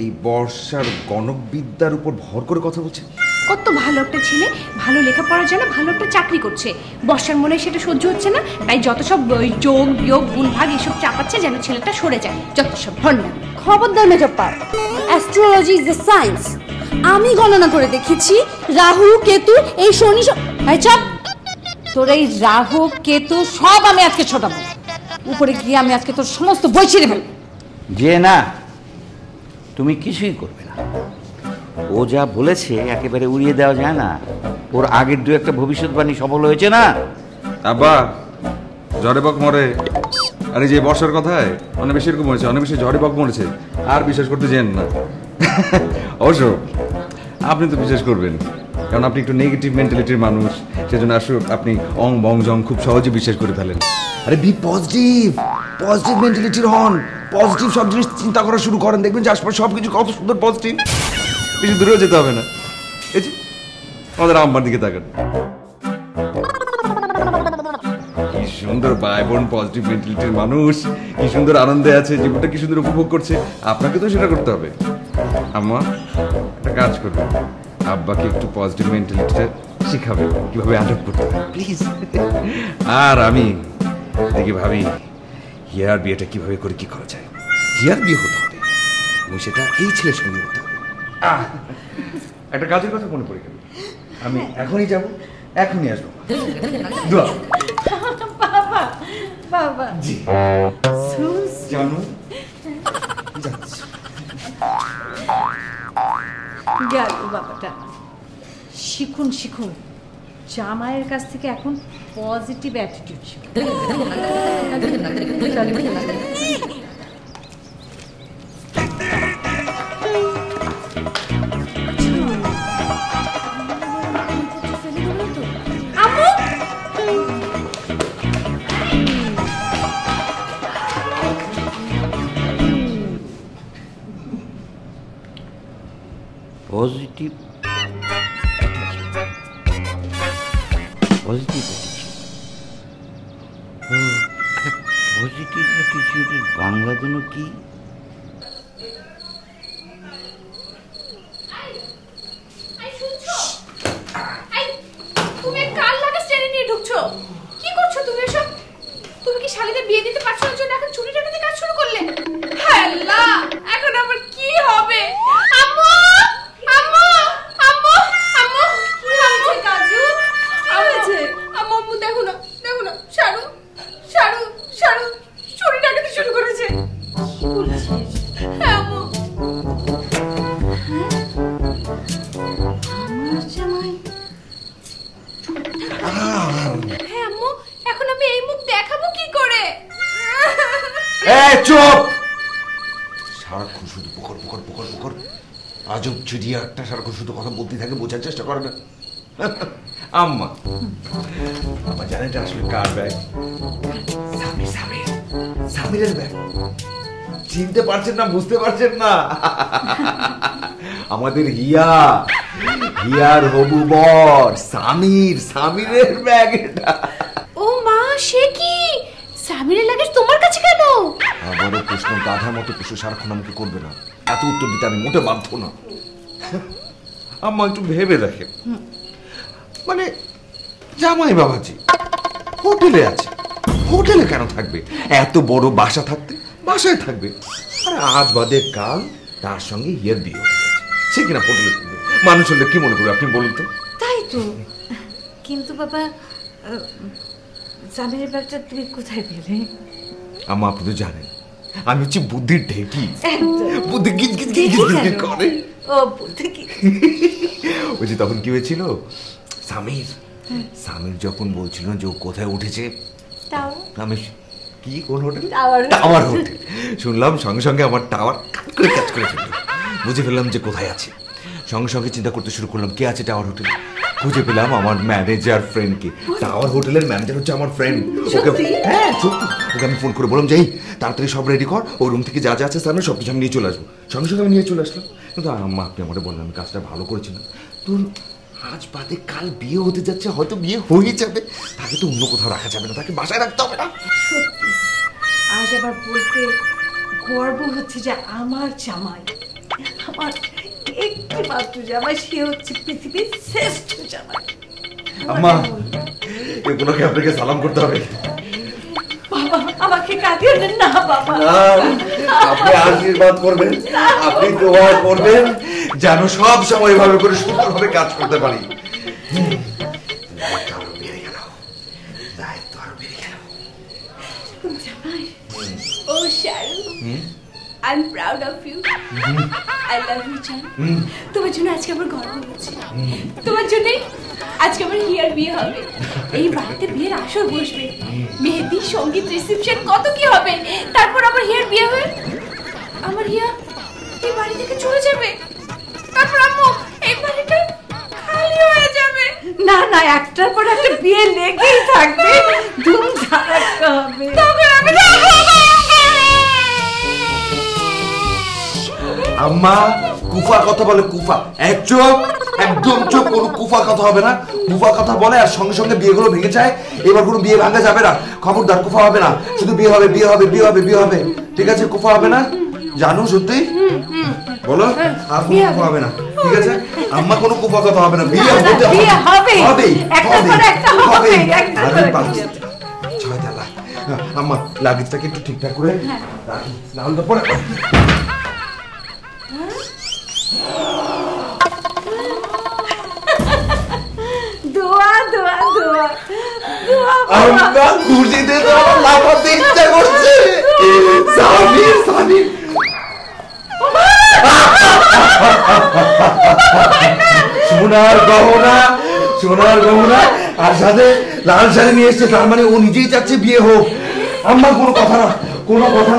Speaker 1: এই বর্ষার গণকবিদ্যার উপর ভর করে কথা বলছেন।
Speaker 2: কত ভালো একটা ছেলে, ভালো লেখাপড়ার জন্য ভালো একটা চাকরি করছে। বর্ষার মনে সেটা সহ্য হচ্ছে না, তাই যত সব যোগ বিয়োগ গুণ ভাগ এসব চাপাচ্ছে যেন ছেলেটা সরে যায়। যত সব ভণ্ডা।
Speaker 11: খবরদার মেজপ্পা, অ্যাস্ট্রোলজি ইজ দ্য সায়েন্স। আমি গণনা করে দেখেছি রাহু কেতু এই শনি চাপ।
Speaker 4: তোর এই রাহু কেতু সব আমি আজকে ছোটাবো। উপরে গিয়ে আমি আজকে তোর সমস্ত বই ছিঁড়ে ফেলবো।
Speaker 7: যে না, তুমি কিছুই করবে না। ও যা বলেছে একেবারে উড়িয়ে দেওয়া যায় না। ওর আগের দু একটা ভবিষ্যৎবাণী সফল হয়েছে না।
Speaker 1: আব্বা, ঝড়ে বক মরে। আরে যে বর্ষার কথায় অনেক বেশি এরকম মরেছে, অনেক বেশি ঝড়ে বক মরেছে। আর বিশ্বাস করতে যেন না। অবশ্য আপনি তো বিশ্বাস করবেন, কারণ আপনি একটু নেগেটিভ মেন্টালিটির মানুষ। সেজন্য আসলে আপনি অং বং জং খুব সহজে বিশ্বাস করে ফেলেন। আরে বি পজিটিভ মেন্টালিটির হন। পজিটিভ সব জিনিস চিন্তা করা শুরু করেন, দেখবেন যে আশপাশে সব কিছু কত সুন্দর পজিটিভ। বেশি দূরেও যেতে হবে না। এই যে আমাদের আম্মার দিকে তাকান, কি সুন্দর ভাই বোন পজিটিভ মেন্টালিটির মানুষ, কি সুন্দর আনন্দে আছে, জীবনটা কি সুন্দর উপভোগ করছে। আপনাকে তো সেটা করতে হবে। আম্মা একটা কাজ করবে, আব্বাকে একটু পজিটিভ মেন্টালিটিটা শিখাবে, কিভাবে অ্যাডপ্ট করতে হবে প্লিজ। আর আমি দেখি ভাবি হিয়ার বিয়েটা কিভাবে করে কি করা যায়। হিয়ার বিয়ে হতে হবে এবং সেটা এই ছেলের সঙ্গে হতে হবে। একটা কাজের কথা মনে পড়ে গেল, আমি এখনই যাব, এখনই আসবো। দোয়া।
Speaker 2: বাবা বাবা
Speaker 1: জি জানো,
Speaker 2: গেল বাবাটা। শিখুন শিখুন, জামাইয়ের কাছ থেকে এখন পজিটিভ অ্যাটিটিউড শিখুন।
Speaker 7: পজিটিভ অ্যাটিটিউডের বাংলা যেন কি?
Speaker 2: ঢুকছো? কি করছো তুমি এসব? তুমি কি শালিদের বিয়ে দিতে পারছো না জন্য এখন চুরি ডাকাতি কাজ শুরু করলে? হায় আল্লাহ, এখন আমার কি হবে? আম্মু আম্মু আম্মু আম্মু কি হয়েছে কাজু? আম্মু আম্মু দেখো না শাড়ু শাড়ু শাড়ু চুরি ডাকাতি শুরু করেছে। কি বলছিস? হ্যাঁ আম্মু। আমার জামাই? হ্যাঁ আম্মু, এখন আমি এই মুখ দেখাবো কি করে?
Speaker 1: চুপ! সারাক্ষণ শুধু পকর পকর পকর পকর, আজব চিড়িয়া একটা সারাক্ষণ শুধু কথা বলতে থাকে, বোঝার চেষ্টা করে না। আম্মা, আম্মা জানেন এটা আসলে কার ব্যাগ? সামিরের ব্যাগ। চিনতে পারছেন না, বুঝতে পারছেন না? আমাদের হিয়ার হবু বর সামিরের ব্যাগ এটা।
Speaker 2: ও মা, সে কি? সামিরের লাগেজ তোমার কাছে কেন?
Speaker 1: আবারও প্রশ্ন, গাধার মতো প্রশ্ন সারাক্ষণ আমাকে করবে না। এত উত্তর দিতে আমি মোটে বাধ্য না। আম্মা একটু ভেবে দেখেন, মানে জামাই বাবাজি হোটেলে আছে, হোটেলে কেন থাকবে? এত বড় বাসা থাকতে বাসায় থাকবে। আরে আজ বাদে কাল তার সঙ্গে হিয়ার বিয়ে হয়ে গেছে, সে কিনা হোটেলে থাকবে। মানুষ হলে কি মনে করবে আপনি বলুন তো?
Speaker 12: তাই তো। কিন্তু বাবা, সামিরের ব্যাগটা তুমি কোথায় পেলে?
Speaker 1: আম্মা আপনি তো জানেন আমি হচ্ছে বুদ্ধির ঢেকি, বুদ্ধি গিজ গিজ গিজ গিজ করে।
Speaker 12: ও বুদ্ধি কি?
Speaker 1: ওই যে তখন কি হয়েছিল, সামির যখন বলছিল যে ও কোথায় উঠেছে, আমি কি কোন হোটেল? টাওয়ার হোটেল শুনলাম, সঙ্গে সঙ্গে আমার টাওয়ার কাজ করে ফেলল। বুঝে ফেললাম যে কোথায় আছে। সঙ্গে সঙ্গে চিন্তা করতে শুরু করলাম কে আছে টাওয়ার হোটেলে। খুঁজে পেলাম আমার ম্যানেজার ফ্রেন্ডকে। টাওয়ার হোটেলের ম্যানেজার হচ্ছে আমার ফ্রেন্ড। ওকে আমি ফোন করে বললাম যে তাড়াতাড়ি সব রেডি কর, ওই রুম থেকে যা যা আছে সামনে সব কিছু আমি নিয়ে চলে আসবো। সঙ্গে সঙ্গে আমি নিয়ে চলে আসলাম। কিন্তু আম্মা আপনি আমাকে বললেন আমি কাজটা ভালো করেছিলাম। তো আজ বাদে কাল বিয়ে হতে যাচ্ছে, হয়তো বিয়ে হয়ে যাবে, তাকে তো অন্য কোথাও রাখা যাবে না, তাকে বাসায় রাখতে হবে না।
Speaker 12: সত্যি আজ আবার বলতে গর্ব হচ্ছে যে আমার জামাই, আমার একটি মাত্র জামাই, সে হচ্ছে পৃথিবীর শ্রেষ্ঠ জামাই।
Speaker 1: আম্মা এগুলোকে আপনাকে সালাম করতে হবে।
Speaker 12: বাবা আমাকে কাঁদিয়ে দেন না বাবা।
Speaker 1: আপনি আশীর্বাদ করবেন, আপনি দোয়া করবেন যেন সব সময় এভাবে করে সুন্দরভাবে কাজ করতে পারি।
Speaker 2: Oh, Sharu, I'm proud of you. I love you, Chan. তোমার জন্য আজকে আমার গর্ব হচ্ছে। তোমার জন্য আজকে আমার হিয়ার বিয়ে হবে। এই বাড়িতে বিয়ের আসর বসবে, মেহেদি, সঙ্গীত, রিসেপশন, কত কি হবে। তারপর আমার হিয়ার বিয়ে হয়ে আমার হিয়া এই বাড়ি থেকে চলে যাবে। তারপর আম্মু এই বাড়িটা খালি হয়ে যাবে।
Speaker 12: না না, একটার পর একটা বিয়ে লেগেই থাকবে, ধুমধাড়াক্কা হবে।
Speaker 2: তখন আমি
Speaker 1: আম্মা কুফা কথা বলে, কুফা একদম চুপ, কোনো কুফা কথা হবে না। কুফা কথা বলে আর সঙ্গে সঙ্গে বিয়েগুলো ভেঙে যায়। এবার কোনো বিয়ে ভাঙা যাবে না, খবরদার। কুফা হবে না, শুধু বিয়ে হবে, বিয়ে হবে, বিয়ে হবে, বিয়ে হবে, ঠিক আছে? কুফা হবে না, জানো? সত্যি বলো, আর কোনো কুফা হবে না, ঠিক আছে? আম্মা কোনো কুফা কথা হবে না, বিয়ে হতে হবে, হবে, হবে। আম্মা লাগেজটাকে একটু ঠিকঠাক করে রাখি, না হলে পরে
Speaker 12: দোয়া দোয়া দোয়া
Speaker 1: আমরা খুশিতে তো লাফাতে ইচ্ছা করছে। সামির সোনার গহনা আর সাথে লাল শাড়ি নিয়ে এসছে, তার মানে ও নিজেই চাচ্ছে বিয়ে হোক। আম্মা কোনো কথা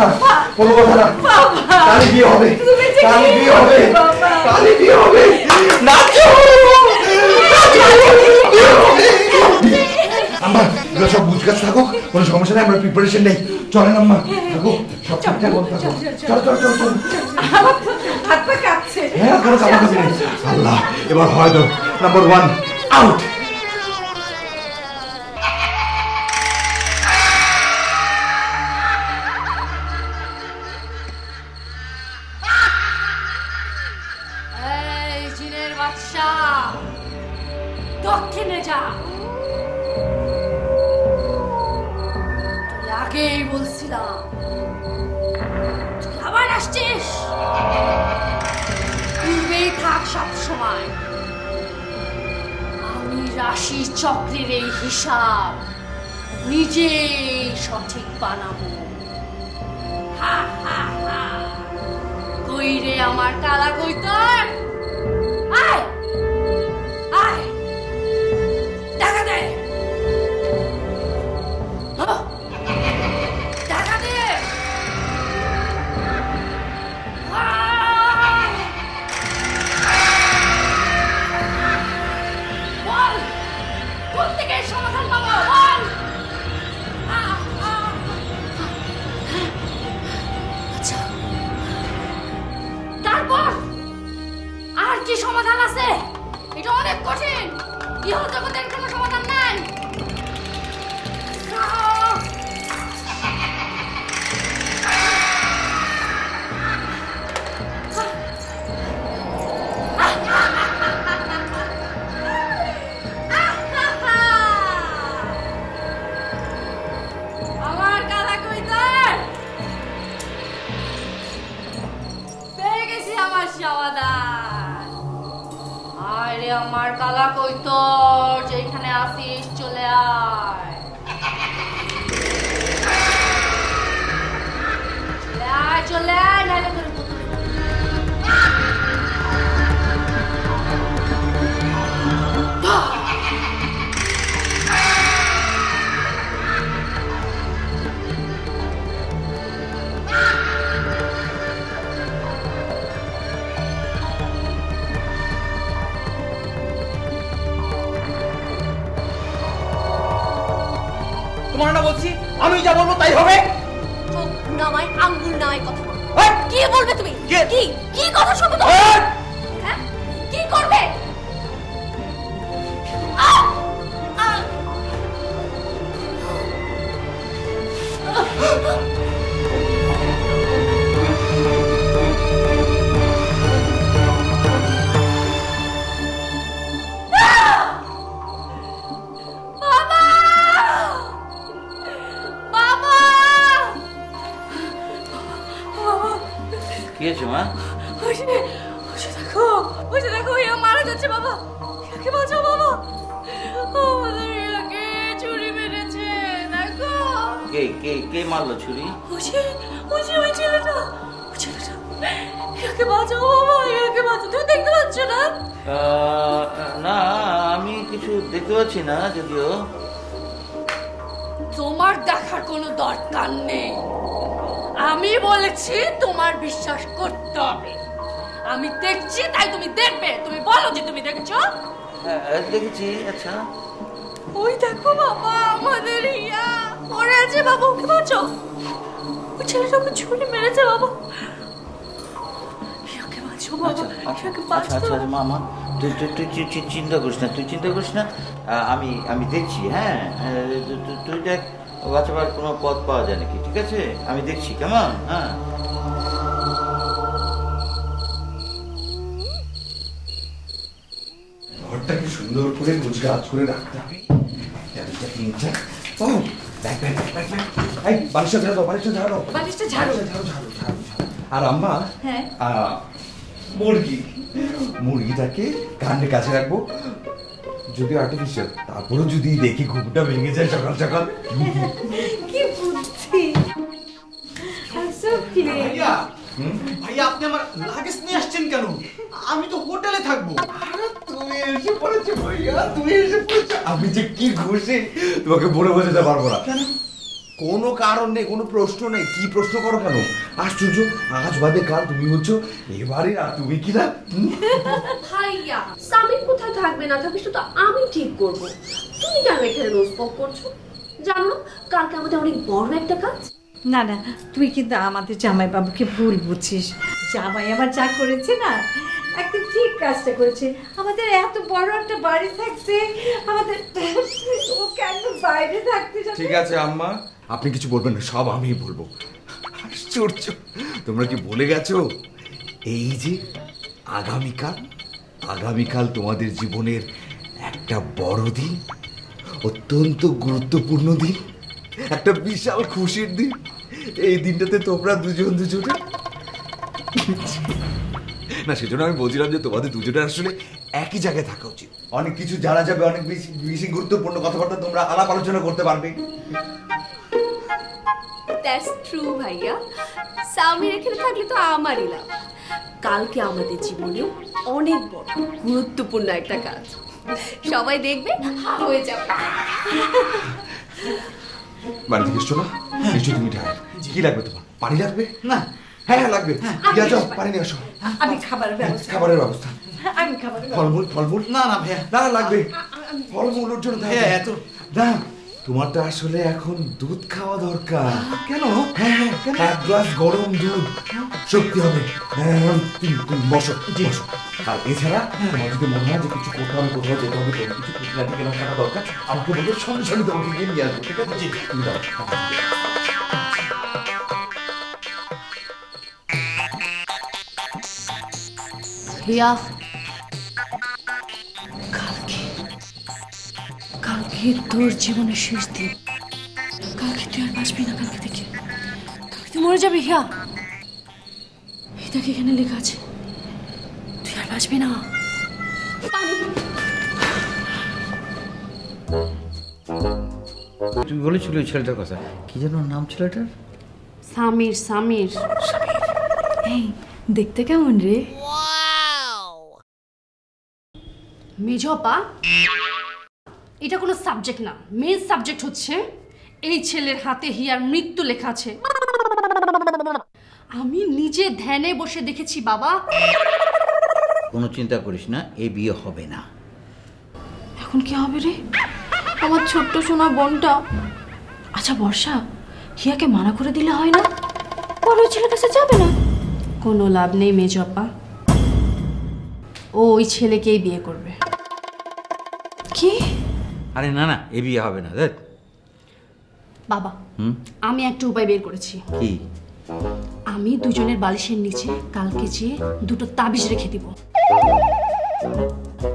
Speaker 1: না, কালই বিয়ে হবে, কালই বিয়ে হবে। নাচো আম্মা, এগুলো সব বুঝ কাজ থাকো, কোনো সমস্যা নেই, আমরা প্রিপারেশন নেই। চলেন আম্মা, থাকো, সব ঠিকঠাক বলতে থাকো। চল।
Speaker 12: হাত পা কাঁপছে।
Speaker 1: হ্যাঁ, কোনো কামাকামি নেই। আল্লাহ, এবার হয় তো নাম্বার 1 আউট।
Speaker 9: এই জিনের বাদশা, দক্ষিণে যা। আগেই বলছিলাম তুই আবার আসছিস। পূর্বেই থাক সব সময়। আমি রাশি চক্রের এই হিসাব নিজেই সঠিক বানাবো। হা হা হা। কই রে আমার কালা কৈতর, আয় আয়, টাকা দে, টাকা দে। বল কোন থেকে সমাধান পাবো, বল। আচ্ছা, তারপর আর কি সমাধান আছে? এটা অনেক কঠিন, ইহ জগতের কোনো সমাধান নাই। আমার কালা কৈতর, পেয়ে গেছি আমার সমাধান। আরে আমার কালা কৈতর, যেখানে আসিস চলে আয়, চলে আয়, চলে আয়, নাইলে তোর
Speaker 10: তোমার না বলছি, আমি যা বলবো তাই হবে।
Speaker 9: চোখ নামায় আঙ্গুল নামায় কথা বল। কি বলবে তুমি? কি কি কথা শুনবো তো? হ্যাঁ, কি করবে?
Speaker 5: কি হয়েছে মা?
Speaker 9: দেখো, ইয়া মারা যাচ্ছে বাবা। ইয়াকে বাঁচাও বাবা, আমাদের ইয়াকে ছুরি মেরেছে। দেখো
Speaker 5: কে কে কে মারলো ছুরি?
Speaker 9: ওই ছেলেটা, ইয়াকে বাঁচাও বাবা, ইয়াকে বাঁচাও। তুমি দেখতে পাচ্ছ না?
Speaker 5: না, আমি কিছু দেখতে পাচ্ছি না যদিও।
Speaker 9: তোমার দেখার কোনো দরকার নেই। আমি বলেছি তোমার বিশ্বাস করতে হবে। আমি দেখছি তাই তুমি দেখবে। তুমি বলো যে তুমি দেখেছো।
Speaker 5: দেখেছি। আচ্ছা,
Speaker 9: ওই দেখো বাবা, আমাদের ইয়া পড়ে আছে বাবা, ওকে বাঁচাও। ওই ছেলেটাকে ছুরি মেরেছে বাবা, ইয়াকে বাঁচাও বাবা, ইয়াকে বাঁচাও।
Speaker 5: আচ্ছা মামা, তুই চিন্তা করিস না, তুই চিন্তা করিস না। আমি দেখছি। হ্যাঁ, তুই দেখ বাঁচাবার কোনো পথ পাওয়া যায় নাকি। ঠিক আছে, আমি দেখছি। কেমন? হ্যাঁ,
Speaker 1: ঘরটাকে সুন্দর করে গুছগাছ করে রাখতে হবে। আর আম্মা, মুরগিটাকে কানের কাছে রাখবো, যদি আর্টিফিশিয়াল, তারপরে যদি দেখি ঘুমটা ভেঙে যায় সকাল সকাল।
Speaker 12: কি বুদ্ধি!
Speaker 10: ভাইয়া, ভাইয়া আপনি আমার লাগেজ নিয়ে আসছেন কেন? আমি তো হোটেলে থাকবো।
Speaker 1: তুমি এসে পড়েছো ভাইয়া, তুমি এসে পড়েছো। আমি যে কি খুশি তোমাকে বলে বোঝাতে পারবো না। কোনো কারণ নেই, কোনো প্রশ্ন নেই। কি প্রশ্ন করো কেন? আশ্চর্য, আজ বাদে কাল তুমি হচ্ছ এবারে, আর তুমি কি না?
Speaker 11: ভাইয়া, সামিন কোথায় থাকবে না থাকবে সেটা আমি ঠিক করবো। তুমি কেন এখানে রোজ পক করছো? জানো কালকে আমাদের অনেক বড় একটা কাজ।
Speaker 12: না না, তুই কিন্তু আমাদের জামাই বাবুকে ভুল বুঝছিস। জামাই আমার যা করেছে না, একদম ঠিক কাজটা করেছে। আমাদের এত বড় একটা বাড়ি থাকতে আমাদের ও কেন বাইরে থাকতে যাবে?
Speaker 1: ঠিক আছে আম্মা, আপনি কিছু বলবেন না, সব আমিই বলবো। আশ্চর্য, তোমরা কি বলে গেছো এই যে আগামীকাল তোমাদের জীবনের একটা বড় দিন, অত্যন্ত গুরুত্বপূর্ণ দিন।
Speaker 6: একটা বিশাল খুশির দিন। এই দিনটাতে তোমরা দুজন দুজনে না, সেজন্য আমি বলছিলাম যে তোমাদের দুজনের আসলে একই জায়গায় থাকা উচিত। অনেক কিছু জানা যাবে, অনেক বেশি বেশি গুরুত্বপূর্ণ কথাবার্তা তোমরা আলাপ আলোচনা করতে পারবে।
Speaker 11: দ্যাটস ট্রু ভাইয়া। সামির এখানে থাকলে তো আমারই লাভ। কালকে আমাদের জীবনে অনেক বড় গুরুত্বপূর্ণ একটা কাজ, সবাই দেখবে হা হয়ে যাবে।
Speaker 6: বাড়ি থেকে এসছো না? নিশ্চয়ই তুমি টায়ার্ড। কি লাগবে তোমার? পানি লাগবে? না। হ্যাঁ লাগবে। যাও পানি নিয়ে আসো।
Speaker 12: আমি খাবারের ব্যবস্থা।
Speaker 6: খাবারের ব্যবস্থা।
Speaker 12: আমি খাবারের
Speaker 6: ফলমূল ফলমূল
Speaker 10: না না ভাইয়া,
Speaker 6: না লাগবে। ফলমূলের জন্য
Speaker 10: হ্যাঁ এত
Speaker 6: না, তোমারটা আসলে এখন দুধ খাওয়া দরকার। কেন? হ্যাঁ এক গ্লাস গরম দুধ, শক্তি হবে। তুমি বসো বসো। আর এছাড়া তোমার যদি মনে হয় যে কিছু করতে হবে, কোথাও যেতে হবে, কিছু খুচরাটি কেনাকাটা দরকার, আমাকে বলবে, সঙ্গে সঙ্গে তোমাকে গিয়ে নিয়ে আসবো। ঠিক আছে? তুমি দাও।
Speaker 9: হিয়া, কালকে তোর জীবনের শেষ দিন। কালকে তুই আর বাঁচবি না। কালকে তুই মরে যাবি হিয়া। এটা কি এখানে লেখা আছে? তুই আর বাঁচবি না।
Speaker 7: তুমি বলেছিল ওই ছেলেটার কথা, কি যেন নাম ছেলেটার?
Speaker 9: সামির। এই দেখতে কেমন রে? মেজপা, এটা কোনো সাবজেক্ট না। মেন সাবজেক্ট হচ্ছে এই ছেলের হাতে হিয়ার মৃত্যু লেখা আছে। আমি নিজে ধ্যানে বসে দেখেছি বাবা।
Speaker 7: কোনো চিন্তা করিস না, এই বিয়ে হবে না।
Speaker 9: এখন কি হবে রে? আমার ছোট্ট সোনা বোনটা। আচ্ছা বর্ষা, হিয়াকে মানা করে দিলে হয় না? বড় ছেলের কাছে যাবে না। কোনো লাভ নেই মেজপা, ও ওই ছেলেকেই বিয়ে করবে। কি?
Speaker 7: আরে না না, এই বিয়ে হবে না। দেখ
Speaker 9: বাবা, আমি একটা উপায় বের করেছি।
Speaker 7: কি?
Speaker 9: আমি দুজনের বালিশের নিচে কালকে যেয়ে দুটো তাবিজ রেখে দিব।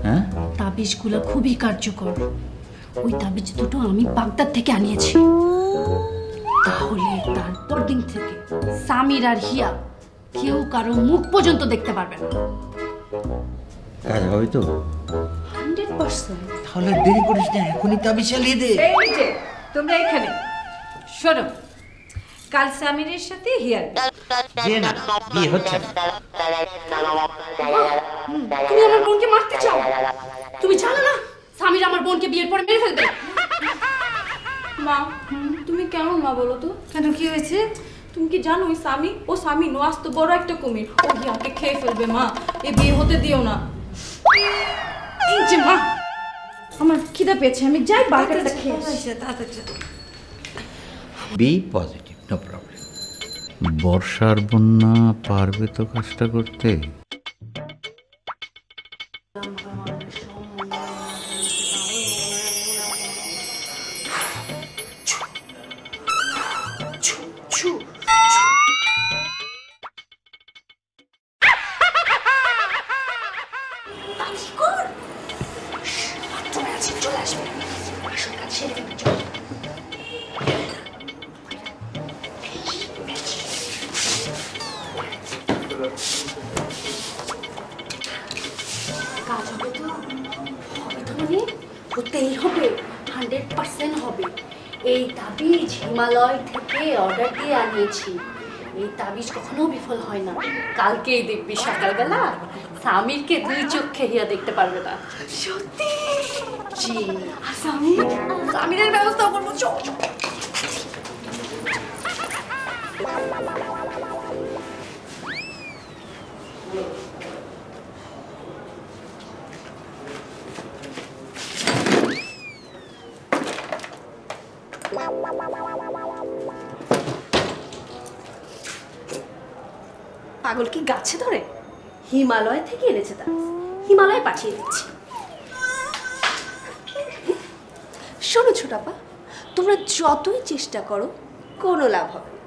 Speaker 7: হ্যাঁ,
Speaker 9: তাবিজগুলো খুবই কার্যকর। ওই তাবিজ দুটো আমি বাগদাদ থেকে আনিয়েছি। তাহলে তারপর দিন থেকে সামির আর হিয়া কেউ কারো মুখ পর্যন্ত দেখতে পারবে না।
Speaker 7: কাজ হবে তো?
Speaker 9: 100%।
Speaker 7: তাহলে দেরি করিস না, এখনই তাবিজ চালিয়ে দে।
Speaker 12: এই যে তোমরা এখানে শোনো, কাল সামিরের সাথে হিয়ার
Speaker 7: যে না, বিয়ে হচ্ছে না।
Speaker 9: তুমি আমার বোনকে মারতে চাও? তুমি জানো না সামির আমার বোনকে বিয়ের পরে মেরে ফেলবে।
Speaker 13: মা, তুমি কেমন মা বলো তো?
Speaker 12: কেন, কি হয়েছে?
Speaker 13: তুমি কি জানো ওই স্বামী নোয়াজ তো বড় একটা কুমির, ও হিয়াকে খেয়ে ফেলবে। মা, এ বিয়ে হতে দিও না।
Speaker 9: এই যে মা, আমার খিদে পেয়েছে, আমি যাই বার্গারটা খেয়ে আসি।
Speaker 7: Be positive, no problem. বর্ষার বন্যা পারবে তো কাজটা করতে?
Speaker 9: কাজ হবে তো? হবে তো মানে হতেই হবে, 100% হবে। এই তাবিজ হিমালয় থেকে অর্ডার দিয়ে আনিয়েছি। এই তাবিজ কখনো বিফল হয় না। কালকেই দেখবি সকালবেলা সামিরকে দুই চোখে হিয়া দেখতে পারবে না। সত্যি? জি। সামিরের ব্যবস্থা করবো।
Speaker 11: পাগল কি গাছে ধরে? হিমালয় থেকে এনেছে, তা হিমালয় পাঠিয়ে দিচ্ছি। শোনো ছোটাপা, তোমরা যতই চেষ্টা করো কোনো লাভ হবে না।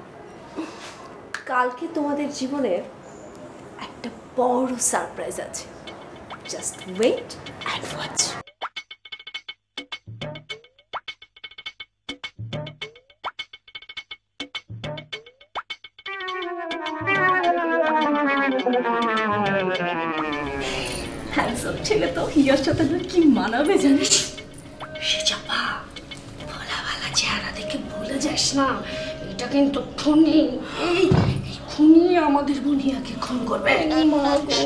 Speaker 11: কালকে তোমাদের জীবনে একটা বড় সারপ্রাইজ আছে। Just wait and watch.
Speaker 9: Handsome ছেলে তো হিয়ার সাথে কি মানাবে জানিস? সে চাপা ভোলাওয়ালা চেহারা দেখে ভুলে যাস না, এটা কিন্তু খুনি। এই খুনি আমাদের বুনিয়াকে খুন করবে। মা গো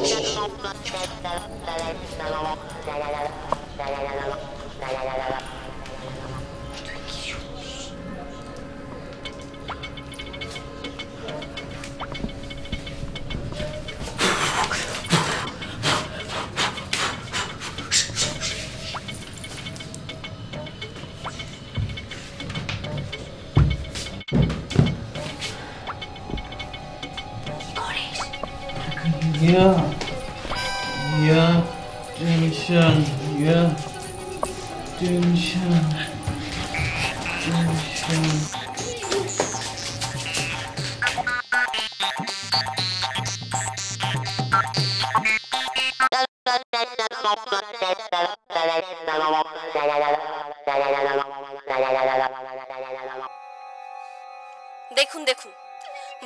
Speaker 11: দেখুন দেখুন,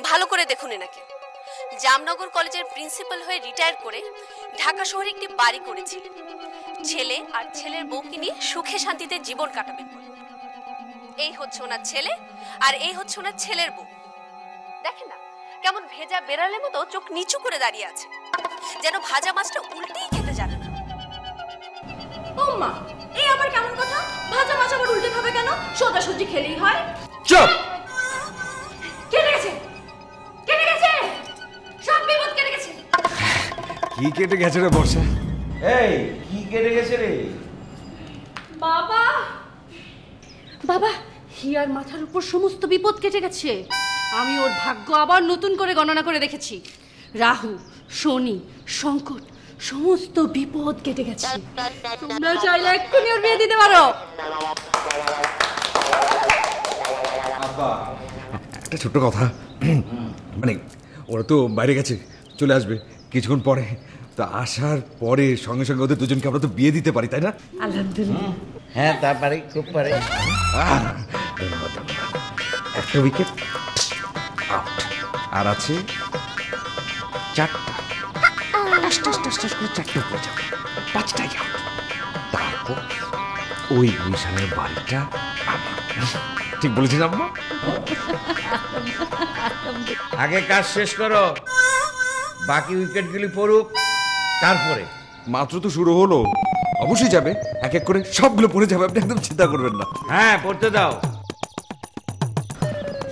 Speaker 11: ভালো করে দেখুন এনাকে। জামনগর কলেজের প্রিন্সিপাল হয়ে রিটায়ার করে ঢাকা শহরে একটি বাড়ি করেছিলেন, ছেলে আর ছেলের বউকে নিয়ে সুখে শান্তিতে জীবন কাটাবেন বলে। এই হচ্ছে ওনার ছেলে, আর এই হচ্ছে ওনার ছেলের বউ। দেখেন না কেমন ভেজা বেড়ালের মতো চোখ নিচু করে দাঁড়িয়ে আছে, যেন ভাজা মাছটা উল্টেই খেতে জানে না।
Speaker 13: ও মা, এই আবার কেমন কথা? ভাজা মাছ আবার উল্টে খাবে কেন? সোজাসুজি খেলেই হয়।
Speaker 1: চুপ!
Speaker 13: কেটে গেছে, কেটে গেছে, সব বিপদ কেটে গেছে।
Speaker 1: কি কেটে গেছে রে বর্ষা?
Speaker 6: এই কি কেটে গেছে রে?
Speaker 9: বাবা, বাবা, হিয়ার মাথার উপর সমস্ত বিপদ কেটে গেছে। আমি ওর ভাগ্য আবার নতুন করে গণনা করে দেখেছি। রাহু, শনি, সংকট, সমস্ত বিপদ কেটে গেছে। তোমরা চাইলে এক্ষুনি ওর বিয়ে দিতে পারো।
Speaker 1: একটা ছোট্ট কথা, মানে ওরা তো বাইরে গেছে, চলে আসবে কিছুক্ষণ পরে। তো আসার পরে সঙ্গে সঙ্গে ওদের দুজনকে আমরা তো বিয়ে দিতে পারি, তাই না?
Speaker 12: আলহামদুলিল্লাহ।
Speaker 5: হ্যাঁ তা পারি, খুব পারে।
Speaker 1: একটা উইকেট আউট, আর আছে চারটা। চারটে উপরে যাবে, পাঁচটাই আউট। তারপর ওই গুলশানের বাড়িটা আমার। ঠিক বলেছি না আম্মা?
Speaker 7: আগে কাজ শেষ করো, বাকি উইকেটগুলি পড়ুক, তারপরে।
Speaker 1: মাত্র তো শুরু হলো, অবশ্যই যাবে, এক এক করে সবগুলো পড়ে যাবে, আপনি একদম চিন্তা করবেন না।
Speaker 7: হ্যাঁ, পড়তে দাও।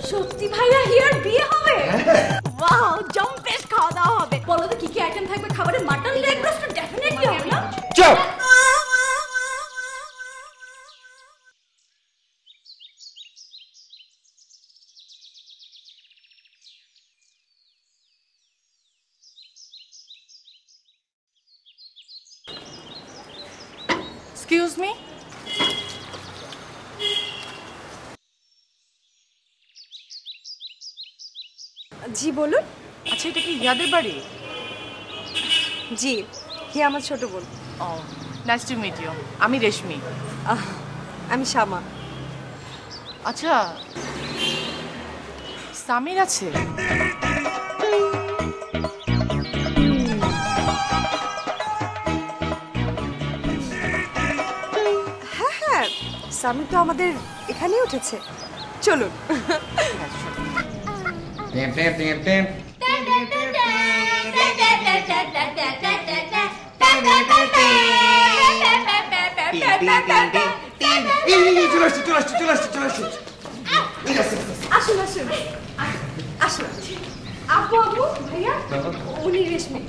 Speaker 13: সত্যি ভাইয়া হিয়ার বিয়ে হবে? ওয়াও, জম্পেশ খাওয়া দাওয়া হবে। বলো তো কি কি আইটেম থাকবে খাবারে? মাটন লেগ রোস্ট তো ডেফিনেটলি হবে না?
Speaker 1: চুপ!
Speaker 4: এক্সকিউজ মি,
Speaker 14: জি বলুন।
Speaker 4: আচ্ছা এটা কি হিয়াদের বাড়ি?
Speaker 14: জি, হি আমার ছোট বোন।
Speaker 4: ও, নাইস টু মিট ইউ। আমি রেশমি।
Speaker 14: আমি শ্যামা।
Speaker 4: আচ্ছা, সামির আছে?
Speaker 14: হ্যাঁ হ্যাঁ, সামির তো আমাদের এখানেই উঠেছে, চলুন।
Speaker 13: আসুন আসুন আসুন। আপু আপু ভাইয়া, উনি রেশমি।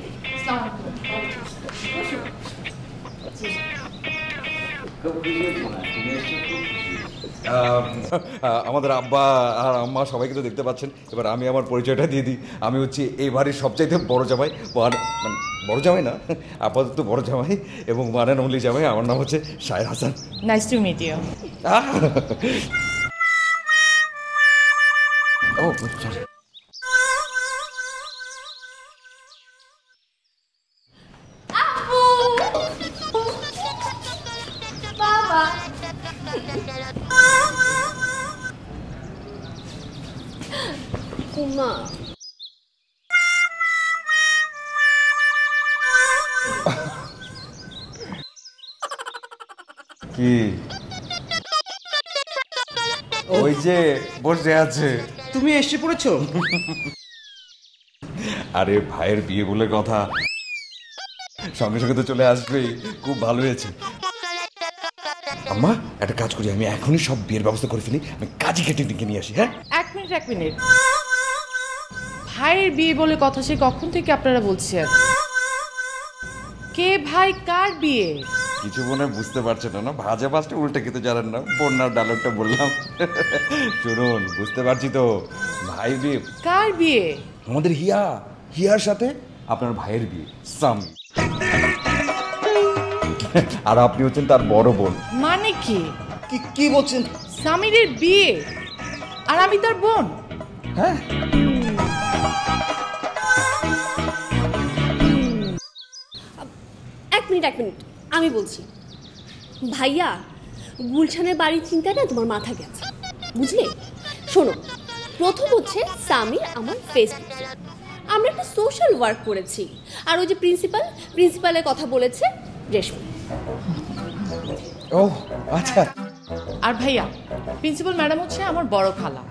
Speaker 1: আমাদের আব্বা আর আম্মা সবাইকে তো দেখতে পাচ্ছেন। এবার আমি আমার পরিচয়টা দিয়ে দিই। আমি হচ্ছি এই বাড়ির সবচাইতে বড় জামাই, মানে বড় জামাই না, আপাতত বড় জামাই এবং ওয়ান অ্যান্ড অনলি জামাই। আমার নাম হচ্ছে Shaher Hasan.
Speaker 4: Nice to meet you.
Speaker 1: Oh sorry.
Speaker 13: বাবা,
Speaker 11: উমা
Speaker 1: কি ওই যে বসে আছে।
Speaker 10: তুমি এসে পড়েছো?
Speaker 1: আরে ভাইয়ের বিয়ে বলে কথা, সঙ্গে সঙ্গে তো চলে আসবেই, খুব ভালো হয়েছে। আম্মা একটা কাজ করি, আমি এখনই সব বিয়ের ব্যবস্থা করে ফেলি, আমি কাজী কেটে নিয়ে আসি। হ্যাঁ
Speaker 4: এক মিনিট, ভাইয়ের বিয়ে বলে কথা সে কখন থেকে আপনারা বলছেন? কে ভাই, কার বিয়ে?
Speaker 1: কিছু মনে বুঝতে পারছে না, ভাজা পাঁচটা উল্টে খেতে জানেন না, বন্যার ডায়লগটা বললাম। শুনুন, বুঝতে পারছি তো, ভাই বিয়ে।
Speaker 4: কার বিয়ে?
Speaker 1: আমাদের হিয়ার সাথে আপনার ভাইয়ের বিয়ে, সামি। আর আপনি হচ্ছেন তার বড় বোন।
Speaker 4: মানে কি
Speaker 10: কি বলছেন?
Speaker 4: সামিরের বিয়ে আর আমি তার বোন?
Speaker 1: হ্যাঁ।
Speaker 11: এক মিনিট আমি বলছি। ভাইয়া, গুলশানের বাড়ির চিন্তাটা তোমার মাথা গেছে, বুঝলে? শোনো, প্রথম হচ্ছে সামির আমার ফেসবুক ফ্রেন্ড, আমরা একটা সোশ্যাল ওয়ার্ক করেছি, আর ওই যে প্রিন্সিপালের কথা বলেছে রেশমি।
Speaker 1: ও আচ্ছা।
Speaker 4: আর ভাইয়া, প্রিন্সিপাল ম্যাডাম হচ্ছে আমার বড় খালা,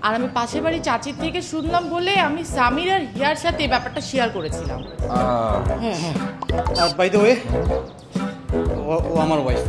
Speaker 4: আর আমি পাশের বাড়ি চাচির থেকে শুনলাম বলে আমি সামির আর হিয়ার সাথে এই ব্যাপারটা শেয়ার করেছিলাম।
Speaker 10: আর বাই দ্য ওয়ে, ও আমার ওয়াইফ।